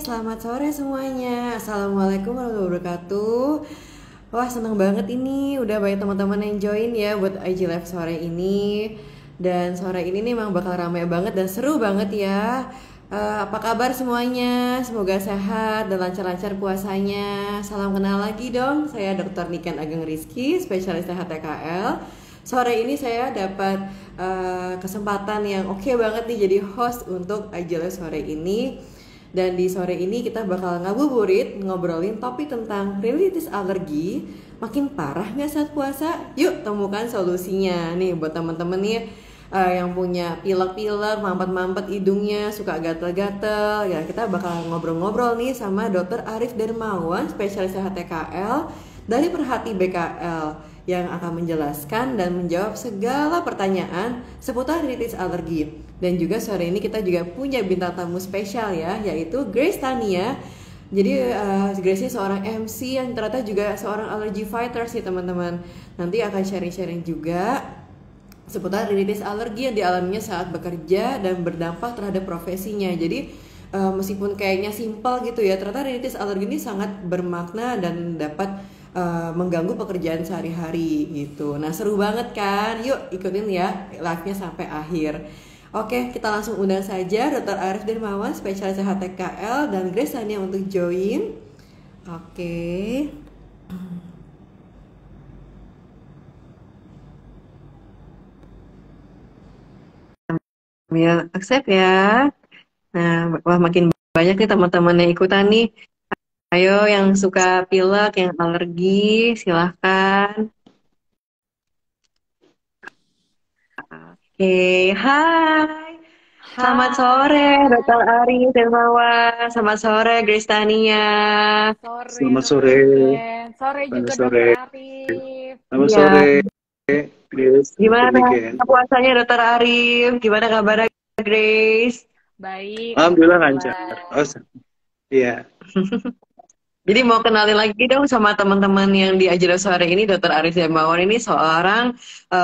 selamat sore semuanya. Assalamualaikum warahmatullahi wabarakatuh. Wah, senang banget ini udah banyak teman-teman yang join ya buat IG Live sore ini. Dan sore ini nih memang bakal ramai banget dan seru banget ya. Apa kabar semuanya? Semoga sehat dan lancar-lancar puasanya. Salam kenal lagi dong. Saya Dr. Niken Ageng Rizky, spesialis THTKL. Sore ini saya dapat kesempatan yang oke banget nih jadi host untuk IG Live sore ini. Dan di sore ini kita bakal ngabuburit ngobrolin topik tentang rinitis alergi. Makin parah nggak saat puasa? Yuk temukan solusinya nih buat temen-temen nih yang punya pilek-pilek, mampet-mampet hidungnya, suka gatel-gatel. Ya kita bakal ngobrol-ngobrol nih sama Dr. Arif Dermawan, spesialis HTKL dari Perhati BKL yang akan menjelaskan dan menjawab segala pertanyaan seputar rinitis alergi. Dan juga sore ini kita juga punya bintang tamu spesial ya, yaitu Grace Tania. Jadi Grace ini seorang MC yang ternyata juga seorang allergy fighter sih teman-teman. Nanti akan sharing-sharing juga seputar rinitis alergi yang dialaminya saat bekerja dan berdampak terhadap profesinya. Jadi meskipun kayaknya simpel gitu ya, ternyata rinitis alergi ini sangat bermakna dan dapat mengganggu pekerjaan sehari-hari gitu. Nah seru banget kan? Yuk ikutin ya live-nya sampai akhir. Oke, kita langsung undang saja Dr. Arif Dermawan, spesialis HTKL, dan Grace Tania untuk join. Oke. Ambil accept ya. Nah, wah makin banyak nih teman-teman yang ikutan nih. Ayo yang suka pilek, yang alergi, silahkan. Oke, hai. Selamat sore, Dr. Hai, Arif Dermawan. Selamat sore, Grace Tania. sore Selamat Dokter sore, Niken, sore selamat juga sore, Dokter Arif. selamat Iya, sore, Chris, Dr. gimana Niken. puasanya Dokter Arif? Gimana kabarnya Grace? Baik, Alhamdulillah lancar. Oh, Alhamdulillah. iya, Jadi mau kenalin lagi dong sama teman-teman yang di Ajira sore ini, Dokter Arif Dermawan ini seorang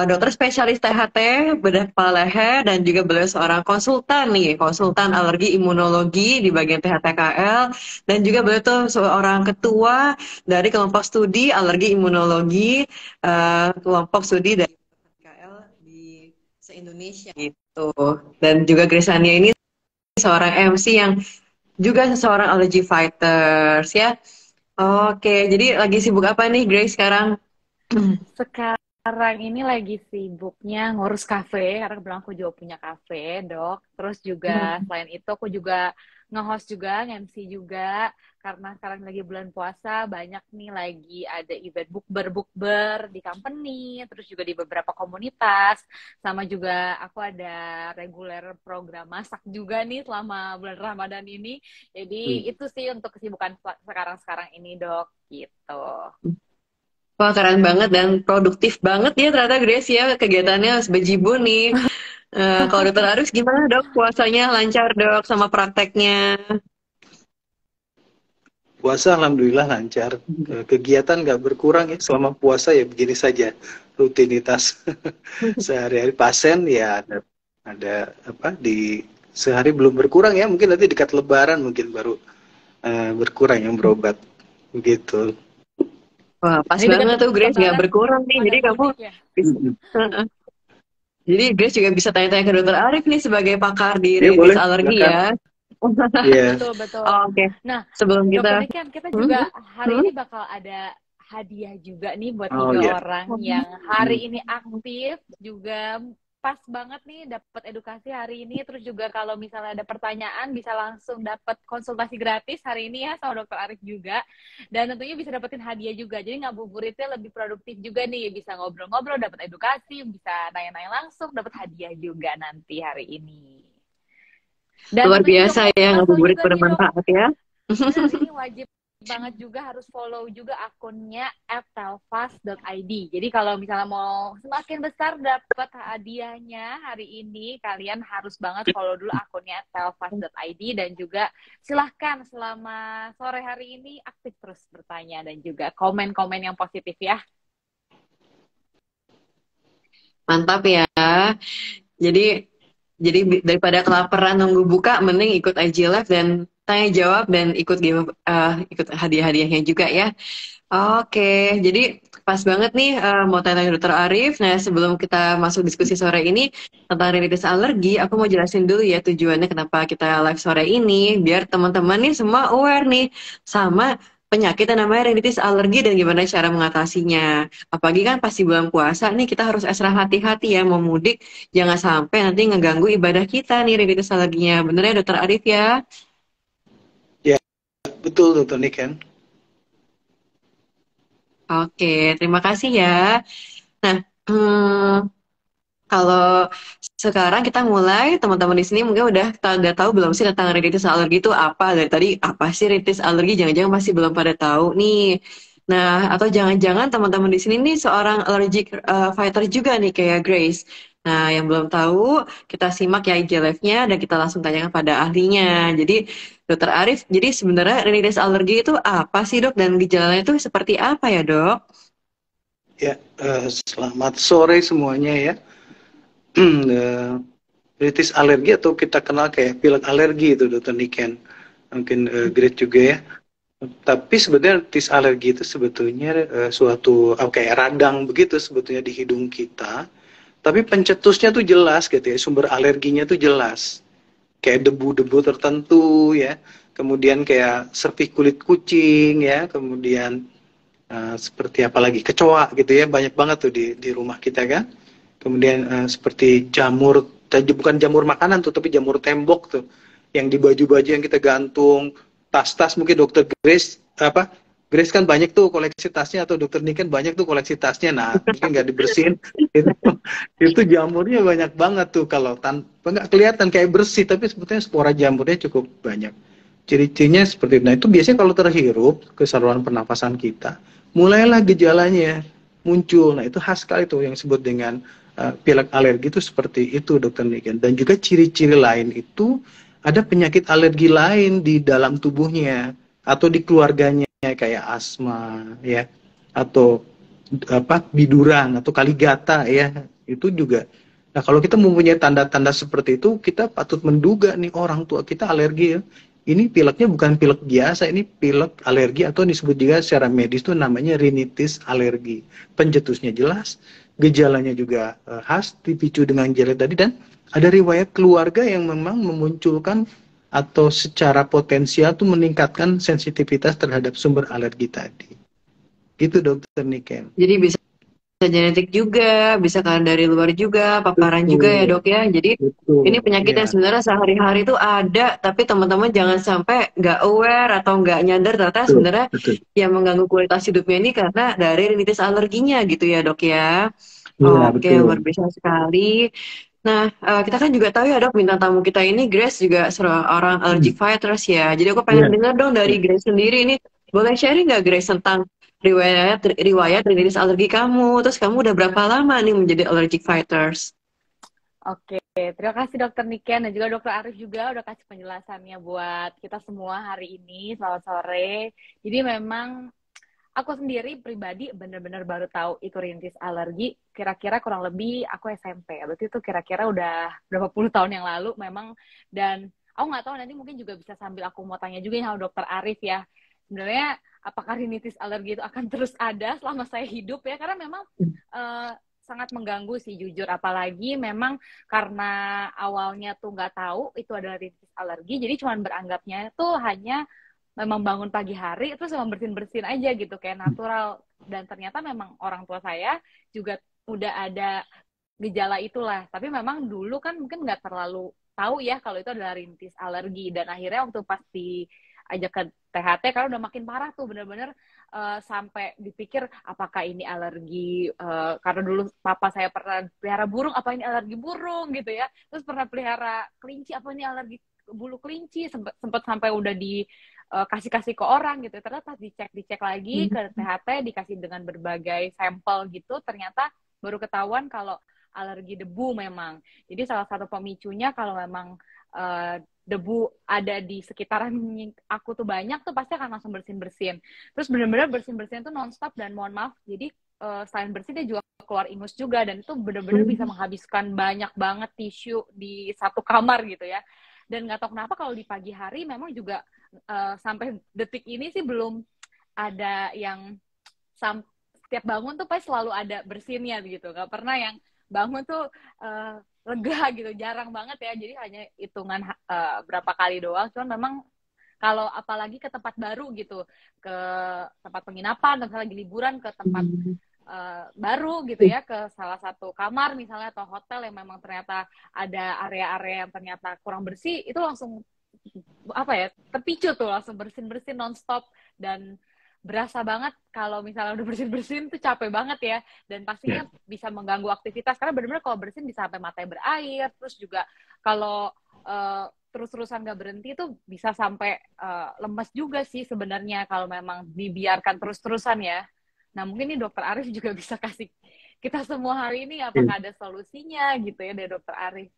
dokter spesialis THT, bedah kepala leher, dan juga beliau seorang konsultan nih, konsultan alergi imunologi di bagian THTKL, dan juga beliau tuh seorang ketua dari kelompok studi alergi imunologi, kelompok studi dari THTKL di se-Indonesia gitu. Dan juga Grisania ini seorang MC yang juga seorang allergy fighters ya. Oke, jadi lagi sibuk apa nih Grace sekarang? Sekarang ini lagi sibuknya ngurus kafe, karena kebetulan aku juga punya kafe, Dok. Terus juga selain itu aku juga nge-host juga, nge-MC juga. Karena sekarang lagi bulan puasa, banyak nih lagi ada event bukber-bukber di company, terus juga di beberapa komunitas. Sama juga aku ada reguler program masak juga nih selama bulan Ramadan ini. Jadi itu sih untuk kesibukan sekarang-sekarang ini, Dok. Gitu. Wah keren banget dan produktif banget ya ternyata Grace ya kegiatannya sebejibun nih. Kalau Dokter Arif gimana dok? Puasanya lancar dok sama prakteknya? puasa Alhamdulillah lancar. Kegiatan nggak berkurang ya selama puasa ya begini saja rutinitas sehari-hari pasien ya ada apa di sehari belum berkurang ya mungkin nanti dekat Lebaran mungkin baru berkurang yang berobat begitu. Wah pas Ini dekat banget tuh Grace nggak Lebaran berkurang nih. pada Jadi kamu mudik ya. bisa, jadi Grace juga bisa tanya-tanya ke Dokter Arif nih sebagai pakar di Ya rinitis boleh alergi silakan. ya. Iya. Betul, betul. Oke, Nah, sebelum Dokter kita, Niken, kita Hmm? juga hari Hmm? ini bakal ada hadiah juga nih buat Oh tiga ya. orang yang hari ini aktif juga pas banget nih dapat edukasi hari ini. Terus juga kalau misalnya ada pertanyaan bisa langsung dapat konsultasi gratis hari ini ya sama Dokter Arif juga. Dan tentunya bisa dapetin hadiah juga. Jadi ngabuburitnya lebih produktif juga nih. Bisa ngobrol-ngobrol, dapat edukasi, bisa nanya-nanya langsung, dapat hadiah juga nanti hari ini. Dan Luar tentunya juga biasa ya kasih tahu ngabuburit juga nih dok, bermanfaat ya. benar ini wajib banget juga harus follow juga akunnya @telfast.id. Jadi kalau misalnya mau semakin besar dapat hadiahnya hari ini, kalian harus banget follow dulu akunnya @telfast.id dan juga silahkan selama sore hari ini aktif terus bertanya dan juga komen-komen yang positif ya. Mantap ya. Jadi daripada kelaparan nunggu buka, mending ikut IG Live dan tanya jawab dan ikut game, ikut hadiah-hadiahnya juga ya. Oke, jadi pas banget nih mau tanya Dokter Arif. Nah, sebelum kita masuk diskusi sore ini tentang rinitis alergi, aku mau jelasin dulu ya tujuannya kenapa kita live sore ini, biar teman-teman nih semua aware nih sama penyakit yang namanya rinitis alergi dan gimana cara mengatasinya. Apalagi kan pasti bulan puasa nih kita harus extra hati-hati ya mau mudik, jangan sampai nanti ngeganggu ibadah kita nih rinitis alerginya. Bener ya Dokter Arif ya? Ya, betul Dokter Niken. Oke, terima kasih ya. Nah, kalau sekarang kita mulai, teman-teman di sini mungkin udah tahu belum sih tentang rinitis alergi itu apa? Dari tadi apa sih rinitis alergi? Jangan-jangan masih belum pada tahu nih. Nah, atau jangan-jangan teman-teman di sini nih seorang allergic fighter juga nih kayak Grace. Nah, yang belum tahu, kita simak ya IG Live-nya dan kita langsung tanyakan pada ahlinya. Jadi, Dokter Arif, jadi sebenarnya rinitis alergi itu apa sih dok? Dan gejalanya itu seperti apa ya dok? Ya, selamat sore semuanya ya. Rinitis alergi atau kita kenal kayak pilek alergi itu Dokter Niken. Mungkin Great juga ya. Tapi sebenarnya rinitis alergi itu sebetulnya suatu kayak radang begitu sebetulnya di hidung kita. Tapi pencetusnya tuh jelas gitu ya, sumber alerginya tuh jelas. Kayak debu-debu tertentu ya. Kemudian kayak serpih kulit kucing ya, kemudian seperti apa lagi kecoa gitu ya, banyak banget tuh di rumah kita kan. Kemudian seperti jamur, bukan jamur makanan tuh, tapi jamur tembok tuh, yang di baju-baju yang kita gantung, tas-tas mungkin Dokter Grace Grace kan banyak tuh koleksi tasnya, atau Dokter Niken banyak tuh koleksi tasnya. Nah mungkin nggak dibersihin itu jamurnya banyak banget tuh, kalau tanpa nggak kelihatan kayak bersih, tapi sebetulnya spora jamurnya cukup banyak. Ciri-cirinya seperti itu. Nah itu biasanya kalau terhirup ke saluran pernafasan kita, mulailah gejalanya muncul. Nah itu khas sekali tuh yang disebut dengan pilek alergi itu seperti itu Dokter Niken. Dan juga ciri-ciri lain itu ada penyakit alergi lain di dalam tubuhnya atau di keluarganya kayak asma ya, atau biduran atau kaligata ya, itu juga. Nah kalau kita mempunyai tanda-tanda seperti itu, kita patut menduga nih orang tua kita alergi ya. Ini pileknya bukan pilek biasa, ini pilek alergi atau disebut juga secara medis itu namanya rinitis alergi. Pencetusnya jelas, gejalanya juga khas, dipicu dengan gejala tadi, dan ada riwayat keluarga yang memang memunculkan atau secara potensial tuh meningkatkan sensitivitas terhadap sumber alergi tadi. Itu Dokter Niken. Jadi bisa genetik juga, bisa karena dari luar juga, paparan juga ya dok ya. Jadi ini penyakit yang sebenarnya sehari-hari itu ada, tapi teman-teman jangan sampai nggak aware atau nggak nyadar ternyata sebenarnya yang mengganggu kualitas hidupnya ini karena dari rinitis alerginya gitu ya dok ya. Oke, luar biasa sekali. Nah, kita kan juga tahu ya dok, bintang tamu kita ini Grace juga seorang allergic fighters ya. Jadi aku pengen dengar dong dari Grace sendiri ini, boleh sharing nggak Grace tentang riwayat rinitis alergi kamu? Terus kamu udah berapa lama nih menjadi allergic fighters? Oke, terima kasih Dokter Niken dan juga Dokter Arif juga udah kasih penjelasannya buat kita semua hari ini. Selamat sore. Jadi memang aku sendiri pribadi benar-benar baru tahu itu rinitis alergi kira-kira kurang lebih aku SMP. Berarti itu kira-kira udah berapa puluh tahun yang lalu memang. Dan aku nggak tahu, nanti mungkin juga bisa sambil aku mau tanya juga sama Dokter Arif ya. Sebenarnya apakah rinitis alergi itu akan terus ada selama saya hidup ya? Karena memang sangat mengganggu sih jujur, apalagi memang karena awalnya tuh nggak tahu itu adalah rinitis alergi, jadi cuma beranggapnya tuh hanya memang bangun pagi hari terus memang bersin-bersin aja gitu kayak natural, dan ternyata memang orang tua saya juga udah ada gejala itulah, tapi memang dulu kan mungkin nggak terlalu tahu ya kalau itu adalah rintis alergi, dan akhirnya waktu pas diajak ke THT karena udah makin parah tuh bener-bener sampai dipikir apakah ini alergi karena dulu papa saya pernah pelihara burung, apa ini alergi burung gitu ya, terus pernah pelihara kelinci, apa ini alergi bulu kelinci, sempat sampai udah di kasih-kasih ke orang gitu, ternyata dicek lagi ke THT, dikasih dengan berbagai sampel gitu, ternyata baru ketahuan kalau alergi debu memang. Jadi salah satu pemicunya kalau memang debu ada di sekitaran aku tuh banyak tuh pasti akan langsung bersin-bersin. Terus benar-benar bersin-bersin tuh nonstop, dan mohon maaf, jadi selain bersih dia juga keluar ingus juga, dan itu benar-benar bisa menghabiskan banyak banget tisu di satu kamar gitu ya. Dan nggak tahu kenapa kalau di pagi hari memang juga sampai detik ini sih belum ada yang setiap bangun tuh pasti selalu ada bersinnya gitu. Gak pernah yang bangun tuh lega gitu, jarang banget ya. Jadi hanya hitungan berapa kali doang. Cuman memang kalau apalagi ke tempat baru gitu, ke tempat penginapan, atau misalnya lagi liburan ke tempat baru gitu ya, ke salah satu kamar misalnya atau hotel yang memang ternyata ada area-area yang ternyata kurang bersih, itu langsung apa ya, terpicu tuh, langsung bersin-bersin nonstop. Dan berasa banget kalau misalnya udah bersin-bersin tuh capek banget ya, dan pastinya bisa mengganggu aktivitas karena benar-benar kalau bersin bisa sampai matanya berair. Terus juga kalau terus-terusan gak berhenti tuh bisa sampai lemes juga sih sebenarnya kalau memang dibiarkan terus-terusan ya. Nah mungkin nih Dokter Arif juga bisa kasih kita semua hari ini apakah ada solusinya gitu ya dari Dokter Arif.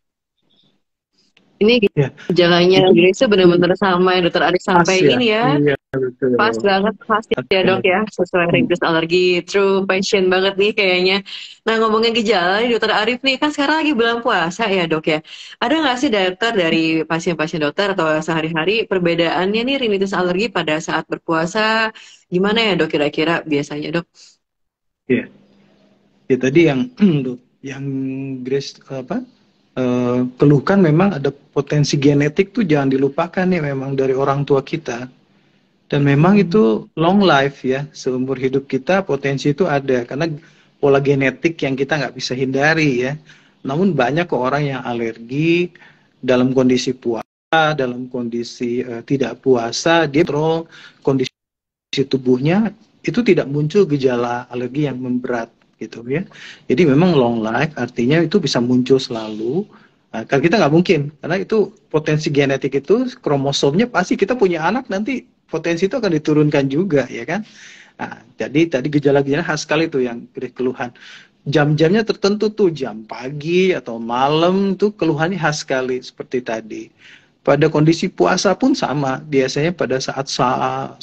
Ini gejalanya Grace benar-benar sama yang Dokter Arif sampaikan ya. Iya, betul. Pas banget, pasti ya dok ya, sesuai rintisan alergi, true passion banget nih kayaknya. Nah ngomongin gejala nih Dokter Arif nih, kan sekarang lagi bulan puasa ya dok ya. Ada nggak sih dokter dari pasien-pasien dokter atau sehari-hari perbedaannya nih rinitis alergi pada saat berpuasa? Gimana ya dok kira-kira biasanya dok? Ya tadi yang Grace keluhkan memang ada potensi genetik tuh jangan dilupakan ya, memang dari orang tua kita. Dan memang itu long life ya, seumur hidup kita potensi itu ada, karena pola genetik yang kita nggak bisa hindari ya. Namun banyak kok orang yang alergi dalam kondisi puasa, dalam kondisi tidak puasa, dia kontrol kondisi tubuhnya, itu tidak muncul gejala alergi yang memberat gitu ya. Jadi memang long life artinya itu bisa muncul selalu. Kan kita nggak mungkin, karena itu potensi genetik itu kromosomnya pasti kita punya anak nanti potensi itu akan diturunkan juga ya kan. Nah, jadi tadi gejala-gejala khas sekali tuh yang keluhan. Jam-jamnya tertentu tuh, jam pagi atau malam tuh keluhannya khas sekali seperti tadi. Pada kondisi puasa pun sama, biasanya pada saat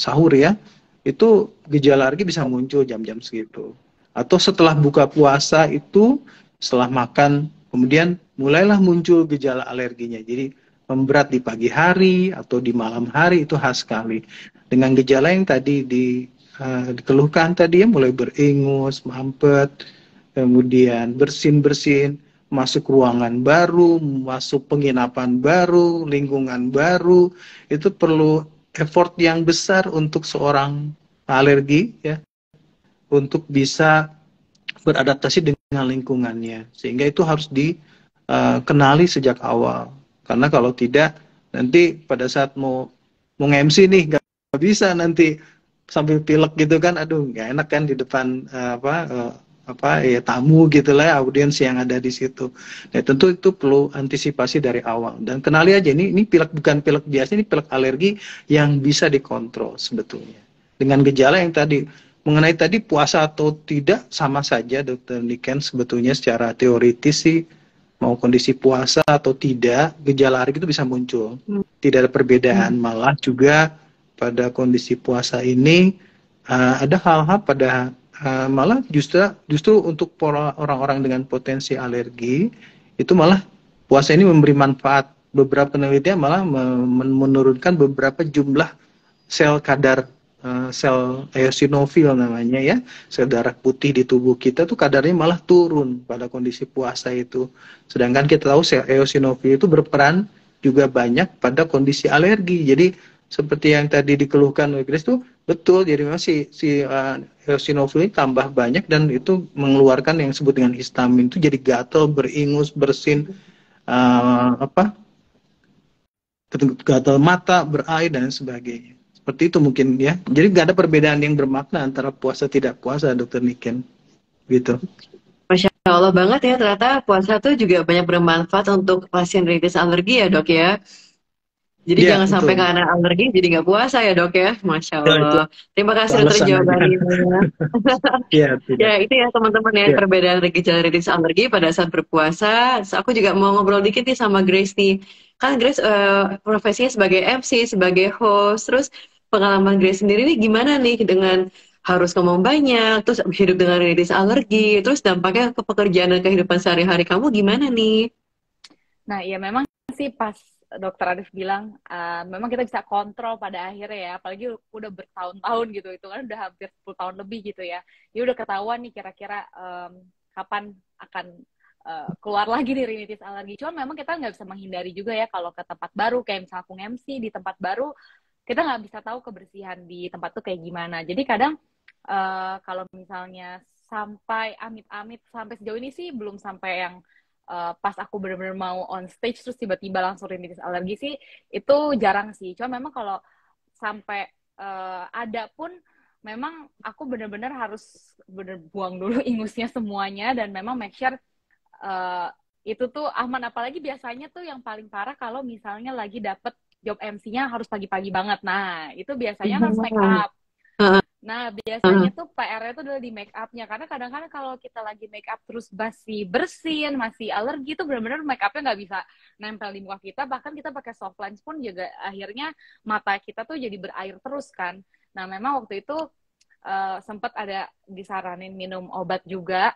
sahur ya, itu gejala alergi bisa muncul jam-jam segitu. Atau setelah buka puasa itu, setelah makan, kemudian mulailah muncul gejala alerginya. Jadi memberat di pagi hari atau di malam hari itu khas sekali. Dengan gejala yang tadi dikeluhkan tadi ya, mulai beringus, mampet, kemudian bersin-bersin, masuk ruangan baru, masuk penginapan baru, lingkungan baru, itu perlu effort yang besar untuk seorang alergi ya, untuk bisa beradaptasi dengan lingkungannya, sehingga itu harus dikenali sejak awal. Karena kalau tidak, nanti pada saat mau nge-MC nih nggak bisa, nanti sambil pilek gitu kan, aduh nggak enak kan di depan tamu gitulah, audiens yang ada di situ. Nah tentu itu perlu antisipasi dari awal, dan kenali aja ini pilek bukan pilek biasa, ini pilek alergi yang bisa dikontrol sebetulnya. Dengan gejala yang tadi. Mengenai tadi puasa atau tidak, sama saja Dokter Niken, sebetulnya secara teoritis sih, mau kondisi puasa atau tidak, gejala alergi itu bisa muncul. Tidak ada perbedaan, malah juga pada kondisi puasa ini ada hal-hal malah justru untuk orang-orang dengan potensi alergi, itu malah puasa ini memberi manfaat. Beberapa penelitian malah menurunkan beberapa jumlah kadar sel eosinofil namanya ya, sel darah putih di tubuh kita tuh kadarnya malah turun pada kondisi puasa itu. Sedangkan kita tahu sel eosinofil itu berperan juga banyak pada kondisi alergi. Jadi seperti yang tadi dikeluhkan oleh Grace tuh betul, jadi memang si eosinofil ini tambah banyak dan itu mengeluarkan yang disebut dengan histamin, itu jadi gatal, beringus, bersin, gatal mata, berair dan sebagainya. Seperti itu mungkin ya. Jadi nggak ada perbedaan yang bermakna antara puasa tidak puasa, Dokter Niken. Gitu. Masya Allah banget ya, ternyata puasa tuh juga banyak bermanfaat untuk pasien rinitis alergi ya dok ya. Jadi ya, jangan betul. sampai karena alergi jadi nggak puasa ya dok ya. Masya Allah. Terima kasih dokter jawabannya. Ya itu ya teman-teman ya, perbedaan gejala rinitis alergi pada saat berpuasa. Aku juga mau ngobrol dikit nih sama Grace nih. Kan Grace profesinya sebagai MC, sebagai host, terus pengalaman Grace sendiri nih gimana nih dengan harus ngomong banyak, terus hidup dengan rinitis alergi, terus dampaknya ke pekerjaan dan kehidupan sehari-hari kamu gimana nih? Nah ya memang sih pas dokter Arif bilang memang kita bisa kontrol pada akhirnya ya, apalagi udah bertahun-tahun gitu, itu kan udah hampir 10 tahun lebih gitu ya. Dia udah ketahuan nih kira-kira kapan akan keluar lagi nih rinitis alergi. Cuman memang kita nggak bisa menghindari juga ya kalau ke tempat baru, kayak misalnya aku MC di tempat baru, kita nggak bisa tahu kebersihan di tempat tuh kayak gimana. Jadi kadang kalau misalnya sampai amit-amit, sampai sejauh ini sih belum sampai yang pas aku benar-benar mau on stage terus tiba-tiba langsung rinitis alergi sih, itu jarang sih. Cuma memang kalau sampai ada pun, memang aku benar-benar harus buang dulu ingusnya semuanya, dan memang make sure itu tuh aman. Apalagi biasanya tuh yang paling parah kalau misalnya lagi dapet job MC-nya harus pagi-pagi banget. Nah, itu biasanya harus make up. Nah, biasanya tuh PR-nya tuh adalah di make up-nya. Karena kadang-kadang kalau kita lagi make up terus masih bersin, masih alergi, tuh benar-benar make up-nya nggak bisa nempel di muka kita. Bahkan kita pakai soft lens pun juga akhirnya mata kita tuh jadi berair terus kan. Nah, memang waktu itu sempat ada disaranin minum obat juga.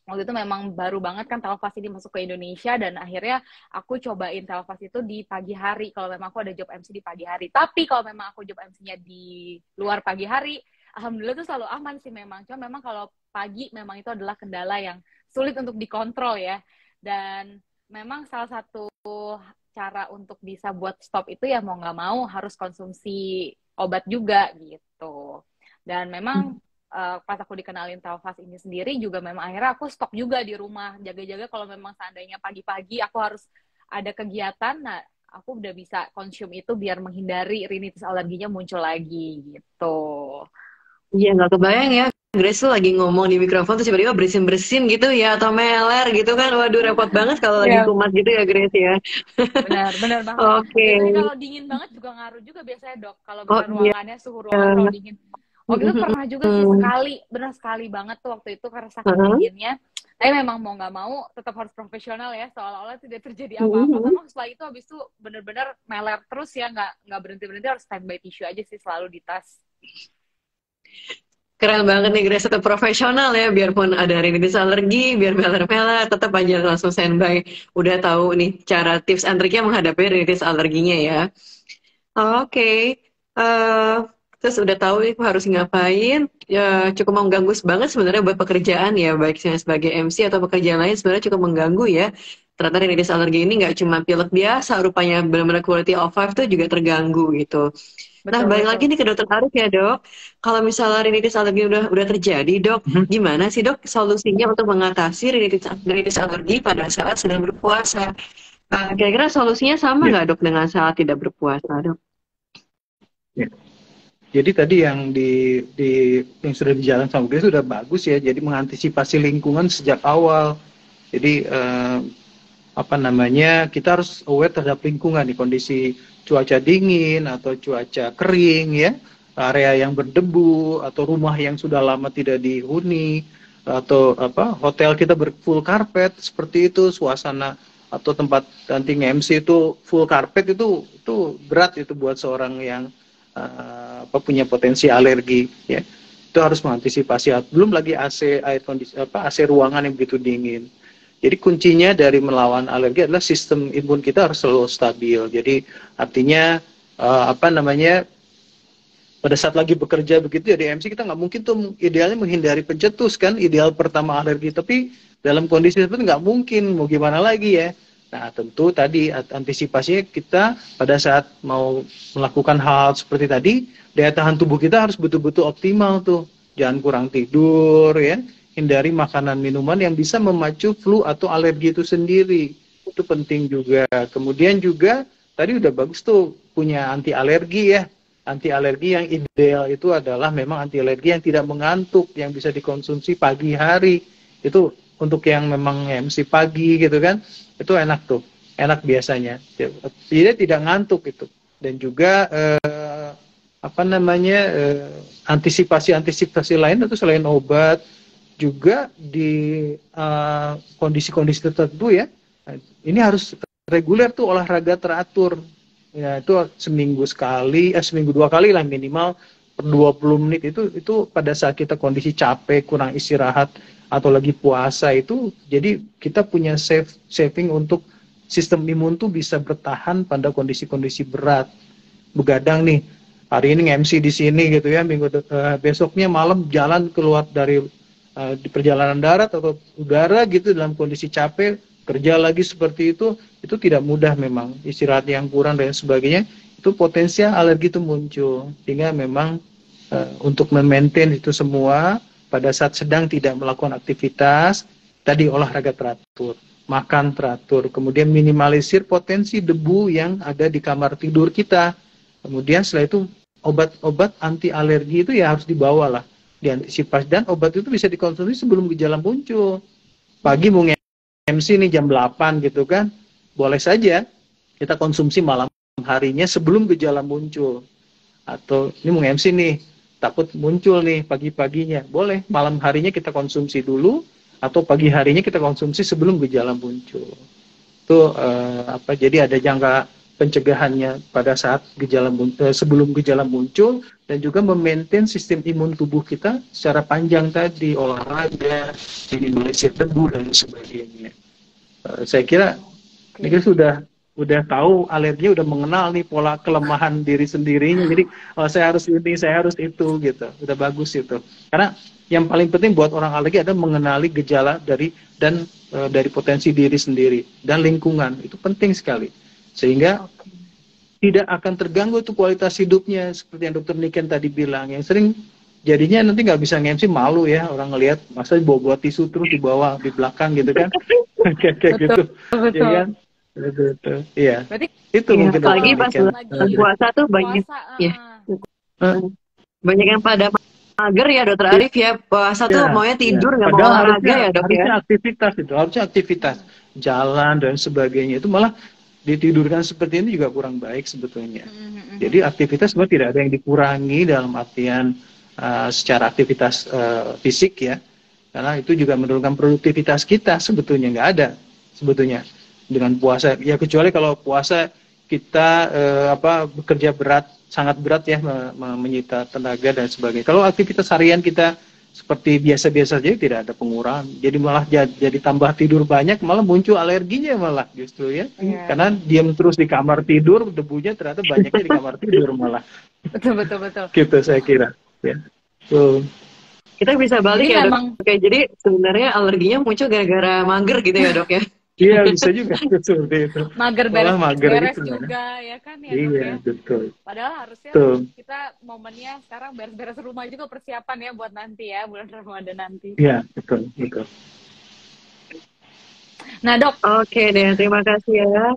Waktu itu memang baru banget kan Telfast ini masuk ke Indonesia, dan akhirnya aku cobain Telfast itu di pagi hari kalau memang aku ada job MC di pagi hari. Tapi kalau memang aku job MC-nya di luar pagi hari, alhamdulillah tuh selalu aman sih memang. Cuma memang kalau pagi memang itu adalah kendala yang sulit untuk dikontrol ya. Dan memang salah satu cara untuk bisa buat stop itu ya mau nggak mau harus konsumsi obat juga gitu. Dan memang pas aku dikenalin Telfast ini sendiri juga memang akhirnya aku stok juga di rumah, jaga-jaga kalau memang seandainya pagi-pagi aku harus ada kegiatan, nah aku udah bisa konsum itu biar menghindari rinitis alerginya muncul lagi gitu. Iya, nggak kebayang ya, Grace tuh lagi ngomong di mikrofon terus tiba-tiba bersin-bersin gitu ya, atau meler gitu kan. Waduh, repot banget kalau lagi kumat gitu ya, Grace ya. Benar banget. Oke. Biasanya kalau dingin banget juga ngaruh juga biasanya, Dok. Kalau misalnya ruangannya, suhu ruangan kalau dingin. Waktu itu pernah juga sih benar sekali banget tuh waktu itu karena saking dinginnya. Tapi memang mau nggak mau tetap harus profesional ya, seolah-olah tidak terjadi apa-apa. Memang setelah itu habis itu benar-benar meler terus ya, nggak berhenti harus standby tisu aja sih selalu di tas. Keren banget nih Grace, tetap profesional ya, biarpun ada rinitis alergi, biar meler-meler, tetap aja langsung standby. Udah tahu nih cara tips and triknya menghadapi rinitis alerginya ya. Oke. Terus udah tahu nih harus ngapain, ya cukup mengganggu banget sebenarnya buat pekerjaan ya, baik sebagai MC atau pekerjaan lain sebenarnya cukup mengganggu ya. Ternyata rinitis alergi ini nggak cuma pilek biasa, rupanya benar-benar quality of life tuh juga terganggu gitu. Nah, balik lagi nih ke dokter Arif ya, Dok. Kalau misalnya rinitis alergi udah terjadi, Dok, gimana sih, Dok, solusinya untuk mengatasi rinitis alergi pada saat sedang berpuasa? Kira-kira solusinya sama nggak, Dok, dengan saat tidak berpuasa, Dok? Ya. Jadi tadi yang yang sudah dijalankan sama Grace sudah bagus ya. Jadi mengantisipasi lingkungan sejak awal. Jadi kita harus aware terhadap lingkungan di kondisi cuaca dingin atau cuaca kering ya, area yang berdebu atau rumah yang sudah lama tidak dihuni, atau hotel kita full karpet seperti itu, suasana atau tempat hunting MC itu full karpet, itu berat itu buat seorang yang punya potensi alergi ya. Itu harus mengantisipasi. Belum lagi AC ruangan yang begitu dingin. Jadi kuncinya dari melawan alergi adalah sistem imun kita harus selalu stabil. Jadi artinya pada saat lagi bekerja begitu ya di MC kita nggak mungkin tuh idealnya menghindari pencetus kan, ideal pertama alergi. Tapi dalam kondisi seperti nggak mungkin, mau gimana lagi ya. Nah tentu tadi antisipasinya kita pada saat mau melakukan hal seperti tadi, daya tahan tubuh kita harus betul-betul optimal tuh. Jangan kurang tidur ya. Hindari makanan minuman yang bisa memacu flu atau alergi itu sendiri. Itu penting juga. Kemudian juga tadi udah bagus tuh punya anti alergi ya. Anti alergi yang ideal itu adalah memang anti alergi yang tidak mengantuk, yang bisa dikonsumsi pagi hari. Itu untuk yang memang MC pagi gitu kan. Itu enak tuh. Enak biasanya. Jadi tidak ngantuk itu. Dan juga antisipasi lain itu selain obat, juga di kondisi-kondisi tertentu ya, ini harus reguler tuh olahraga teratur ya, itu seminggu 2 kali lah minimal per 20 menit. Itu pada saat kita kondisi capek, kurang istirahat atau lagi puasa itu, jadi kita punya saving untuk sistem imun tuh bisa bertahan pada kondisi-kondisi berat. Begadang nih, hari ini MC di sini gitu ya, besoknya malam jalan keluar dari di perjalanan darat atau udara gitu dalam kondisi capek, kerja lagi seperti itu tidak mudah memang. Istirahat yang kurang dan sebagainya, itu potensial alergi itu muncul. Sehingga memang untuk memaintain itu semua pada saat sedang tidak melakukan aktivitas, tadi olahraga teratur, makan teratur, kemudian minimalisir potensi debu yang ada di kamar tidur kita. Kemudian setelah itu obat-obat anti alergi itu ya harus dibawa lah, diantisipasi, dan obat itu bisa dikonsumsi sebelum gejala muncul. Pagi mau MC nih jam 8 gitu kan, boleh saja kita konsumsi malam harinya sebelum gejala muncul. Atau ini mau MC nih, takut muncul nih pagi-paginya, boleh malam harinya kita konsumsi dulu, atau pagi harinya kita konsumsi sebelum gejala muncul. Itu jadi ada jangka pencegahannya pada saat sebelum gejala muncul, dan juga memaintain sistem imun tubuh kita secara panjang tadi, olahraga, minimalisir debu dan sebagainya. Saya kira ini sudah tahu alergi, udah mengenal nih pola kelemahan diri sendirinya. Jadi saya harus ini, saya harus itu gitu. Udah bagus itu. Karena yang paling penting buat orang alergi adalah mengenali gejala dari potensi diri sendiri dan lingkungan. Itu penting sekali. Sehingga tidak akan terganggu tuh kualitas hidupnya, seperti yang Dokter Niken tadi bilang. Yang sering jadinya nanti nggak bisa nge-MC, malu ya orang ngelihat, masa bawa tisu terus dibawa di belakang gitu kan. Kayak gitu. Betul. Ya kan? Betul. Iya. Berarti Itu mungkin apalagi pas puasa tuh banyak ya. Banyak yang pada mager ya Dokter Arif ya, puasa tuh maunya tidur, nggak mau olahraga ya Dok ya. Harusnya aktivitas jalan dan sebagainya, itu malah ditidurkan seperti ini juga kurang baik sebetulnya. Jadi aktivitas sebenarnya tidak ada yang dikurangi dalam artian secara aktivitas fisik ya, karena itu juga menurunkan produktivitas kita, sebetulnya nggak ada sebetulnya dengan puasa ya, kecuali kalau puasa kita bekerja berat, sangat berat ya, menyita tenaga dan sebagainya. Kalau aktivitas harian kita seperti biasa-biasa saja, tidak ada pengurangan. Jadi malah jadi tambah tidur banyak, malah muncul alerginya malah justru ya. Karena diam terus di kamar tidur, debunya ternyata banyaknya di kamar tidur malah. Betul. Gitu saya kira. Ya. So, kita bisa balik ya Dok. Oke, jadi sebenarnya alerginya muncul gara-gara mager gitu ya Dok ya. Iya, bisa juga seperti itu. Mager beres juga ya kan ya Dok ya. Iya, betul. Padahal harusnya kita momennya sekarang beres-beres rumah juga, persiapan ya buat nanti ya, bulan Ramadan nanti. Iya, betul. Nah Dok. Oke deh, terima kasih ya.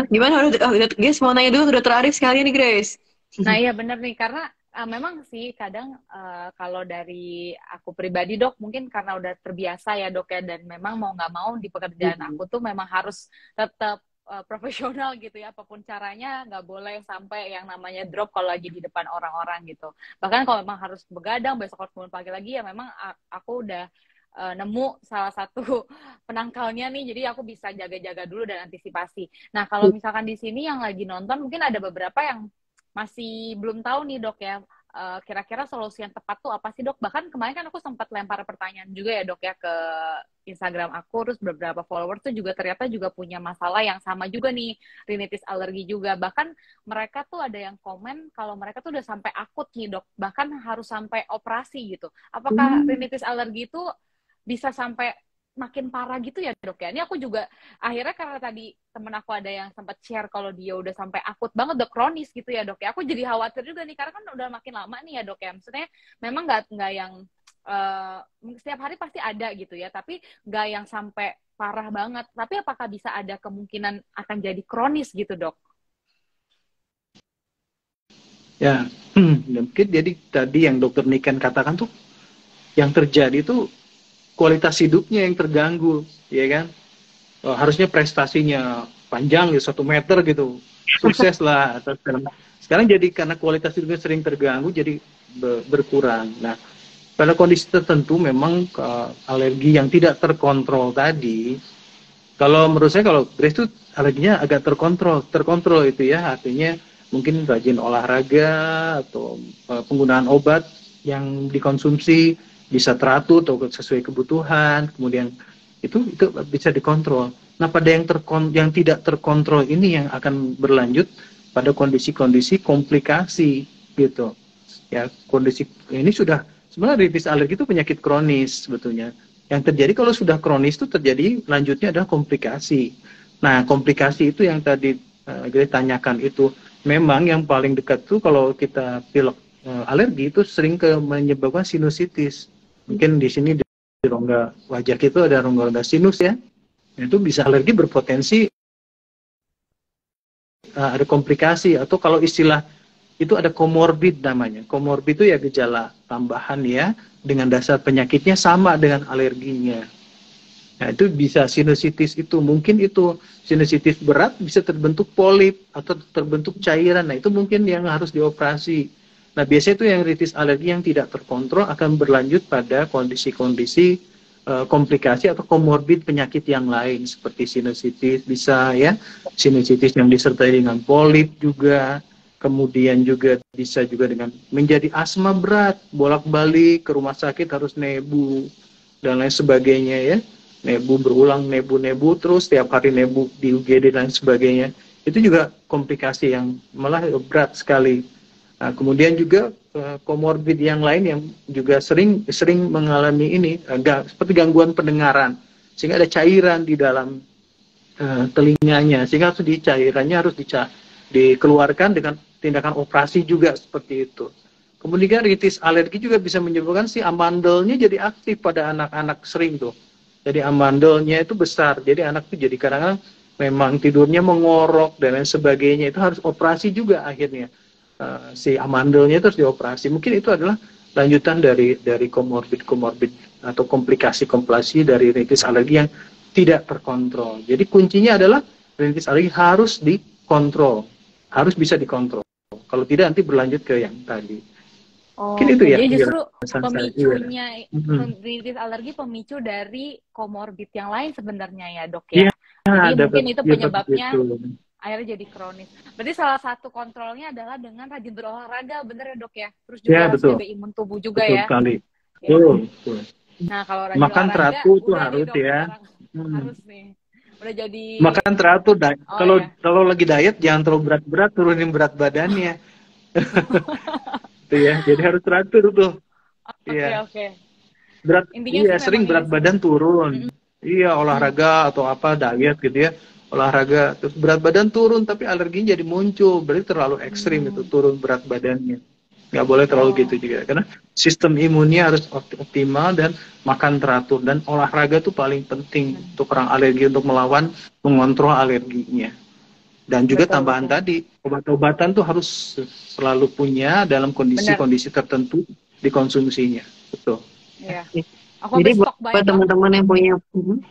Gimana? Grace mau nanya dulu Dokter Arif sekali nih Grace. Nah iya bener nih, karena memang sih kadang kalau dari aku pribadi Dok, mungkin karena udah terbiasa ya Dok ya, dan memang mau nggak mau di pekerjaan aku tuh memang harus tetap profesional gitu ya, apapun caranya nggak boleh sampai yang namanya drop kalau lagi di depan orang-orang gitu. Bahkan kalau memang harus begadang, besok harus bangun pagi lagi ya, memang aku udah nemu salah satu penangkalnya nih, jadi aku bisa jaga-jaga dulu dan antisipasi. Nah kalau misalkan di sini yang lagi nonton, mungkin ada beberapa yang masih belum tahu nih Dok ya, kira-kira solusi yang tepat tuh apa sih Dok? Bahkan kemarin kan aku sempat lempar pertanyaan juga ya Dok ya ke Instagram aku, terus beberapa followers tuh juga ternyata juga punya masalah yang sama juga nih, rinitis alergi juga. Bahkan mereka tuh ada yang komen kalau mereka tuh udah sampai akut nih Dok, bahkan harus sampai operasi gitu. Apakah rinitis alergi itu bisa sampai makin parah gitu ya Dok ya? Ini aku juga akhirnya, karena tadi temen aku ada yang sempat share kalau dia udah sampai akut banget, udah kronis gitu ya Dok ya. Aku jadi khawatir juga nih, karena kan udah makin lama nih ya Dok ya. Maksudnya memang nggak yang setiap hari pasti ada gitu ya, tapi nggak yang sampai parah banget. Tapi apakah bisa ada kemungkinan akan jadi kronis gitu Dok? Ya, mungkin jadi tadi yang Dokter Niken katakan tuh, yang terjadi tuh kualitas hidupnya yang terganggu, ya kan? Harusnya prestasinya panjang ya, 1 meter gitu, sukses lah. Sekarang jadi karena kualitas hidupnya sering terganggu, jadi berkurang. Nah, pada kondisi tertentu memang alergi yang tidak terkontrol tadi, kalau menurut saya, kalau Grace itu alerginya agak terkontrol itu ya, artinya mungkin rajin olahraga atau penggunaan obat yang dikonsumsi bisa teratur atau sesuai kebutuhan, kemudian itu bisa dikontrol. Nah, pada yang tidak terkontrol ini yang akan berlanjut pada kondisi-kondisi komplikasi gitu. Ya, kondisi ini sudah sebenarnya rinitis alergi itu penyakit kronis sebetulnya. Yang terjadi kalau sudah kronis itu terjadi lanjutnya adalah komplikasi. Nah, komplikasi itu yang tadi Grace tanyakan itu memang yang paling dekat tuh kalau kita pilek alergi itu sering menyebabkan sinusitis. Mungkin di sini di rongga wajah kita ada rongga-rongga sinus ya. Itu bisa alergi berpotensi ada komplikasi, atau kalau istilah itu ada komorbid namanya. Komorbid itu ya gejala tambahan ya, dengan dasar penyakitnya sama dengan alerginya. Nah, itu bisa sinusitis itu. Mungkin itu sinusitis berat bisa terbentuk polip atau terbentuk cairan. Nah, itu mungkin yang harus dioperasi. Nah, biasanya itu yang rinitis alergi yang tidak terkontrol akan berlanjut pada kondisi-kondisi komplikasi atau komorbid penyakit yang lain seperti sinusitis bisa ya, sinusitis yang disertai dengan polip juga, kemudian juga bisa juga dengan menjadi asma berat, bolak-balik ke rumah sakit harus nebu dan lain sebagainya ya, nebu berulang, nebu terus tiap hari nebu di UGD dan sebagainya, itu juga komplikasi yang malah berat sekali. Nah, kemudian juga komorbid yang lain yang juga sering mengalami ini seperti gangguan pendengaran, sehingga ada cairan di dalam telinganya, sehingga cairannya harus dikeluarkan dengan tindakan operasi juga seperti itu. Kemudian rinitis alergi juga bisa menyebabkan si amandelnya jadi aktif pada anak-anak sering tuh. Jadi amandelnya itu besar, jadi anak itu jadi kadang-kadang memang tidurnya mengorok dan lain sebagainya, itu harus operasi juga akhirnya. Si amandelnya terus dioperasi. Mungkin itu adalah lanjutan dari komorbid atau komplikasi dari rinitis alergi yang tidak terkontrol. Jadi kuncinya adalah rinitis alergi harus dikontrol, harus bisa dikontrol. Kalau tidak nanti berlanjut ke yang tadi. Mungkin itu ya. Jadi justru pemicunya rinitis alergi pemicu dari komorbid yang lain sebenarnya ya, Dok ya. Jadi mungkin itu penyebabnya. Akhirnya jadi kronis. Berarti salah satu kontrolnya adalah dengan rajin berolahraga, bener ya Dok ya? Terus juga harus jaga imun tubuh juga betul ya? Sekali. Ya. Betul. Nah kalau rajin makan olahraga, teratur itu harus Dok, ya. Harus nih. Udah jadi... Makan teratur, kalau lagi diet jangan terlalu berat-berat, turunin berat badannya. Itu ya, jadi harus teratur tuh. Oke. Intinya sering berat badan turun. Iya, olahraga atau apa, diet gitu ya. Olahraga, terus berat badan turun tapi alerginya jadi muncul, berarti terlalu ekstrim itu turun berat badannya. Nggak boleh terlalu gitu juga, karena sistem imunnya harus optimal dan makan teratur, dan olahraga itu paling penting untuk orang alergi, untuk mengontrol alerginya. Dan juga tambahan tadi, obat-obatan tuh harus selalu punya dalam kondisi-kondisi tertentu dikonsumsinya. Betul. Iya. Jadi buat teman-teman yang punya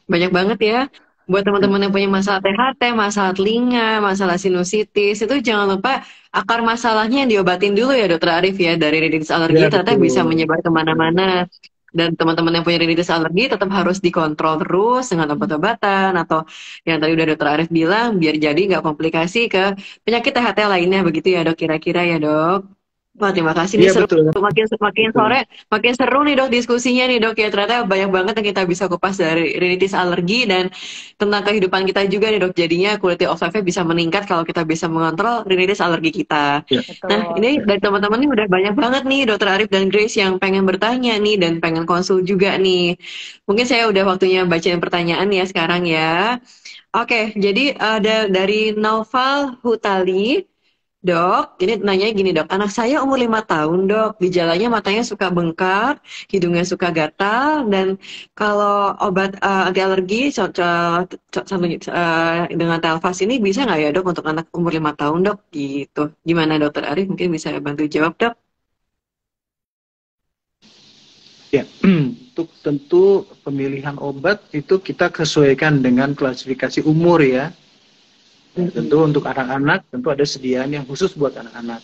banyak banget ya. Buat teman-teman yang punya masalah THT, masalah telinga, masalah sinusitis, itu jangan lupa akar masalahnya yang diobatin dulu ya Dokter Arif ya. Dari rinitis alergi ternyata bisa menyebar kemana-mana. Dan teman-teman yang punya rinitis alergi tetap harus dikontrol terus dengan obat-obatan, atau yang tadi udah Dokter Arif bilang, biar jadi nggak komplikasi ke penyakit THT lainnya, begitu ya Dok, kira-kira ya Dok. Wah, terima kasih nih, makin sore makin seru nih Dok diskusinya nih Dok ya. Ternyata banyak banget yang kita bisa kupas dari rinitis alergi dan tentang kehidupan kita juga nih Dok. Jadinya quality of life-nya bisa meningkat kalau kita bisa mengontrol rinitis alergi kita. Nah, ini dari teman-teman nih udah banyak banget nih Dokter Arif dan Grace yang pengen bertanya nih dan pengen konsul juga nih. Mungkin saya udah waktunya bacain pertanyaan ya sekarang ya. Oke, jadi ada dari Naufal Hutali. Dok, ini nanya gini Dok, anak saya umur 5 tahun Dok, gejalanya matanya suka bengkak, hidungnya suka gatal, dan kalau obat anti alergi dengan Telfast ini bisa nggak ya Dok untuk anak umur 5 tahun Dok? Gitu. Gimana Dokter Arif, mungkin bisa bantu jawab Dok? Ya, untuk tentu pemilihan obat itu kita sesuaikan dengan klasifikasi umur ya. Tentu untuk anak-anak tentu ada sediaan yang khusus buat anak-anak.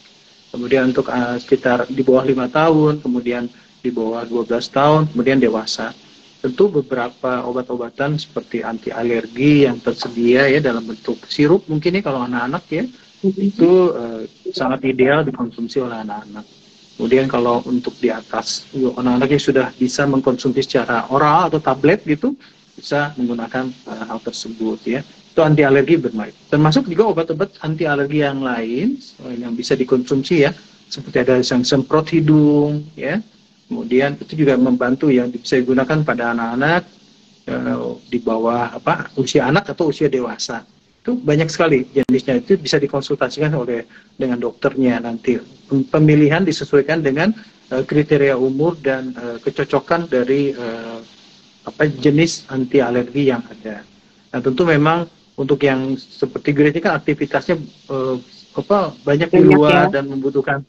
Kemudian untuk sekitar di bawah 5 tahun, kemudian di bawah 12 tahun, kemudian dewasa. Tentu beberapa obat-obatan seperti anti alergi yang tersedia ya dalam bentuk sirup mungkin ya kalau anak-anak ya, itu sangat ideal dikonsumsi oleh anak-anak. Kemudian kalau untuk di atas anak-anak yang sudah bisa mengkonsumsi secara oral atau tablet gitu, bisa menggunakan hal tersebut ya. Itu anti alergi bermain. Termasuk juga obat-obat anti alergi yang lain yang bisa dikonsumsi ya, seperti ada yang semprot hidung ya. Kemudian itu juga membantu yang bisa digunakan pada anak-anak di bawah usia anak atau usia dewasa. Itu banyak sekali jenisnya, itu bisa dikonsultasikan dengan dokternya nanti. Pemilihan disesuaikan dengan kriteria umur dan kecocokan dari jenis anti alergi yang ada. Nah tentu memang untuk yang seperti Grace ini kan aktivitasnya banyak di luar ya, dan membutuhkan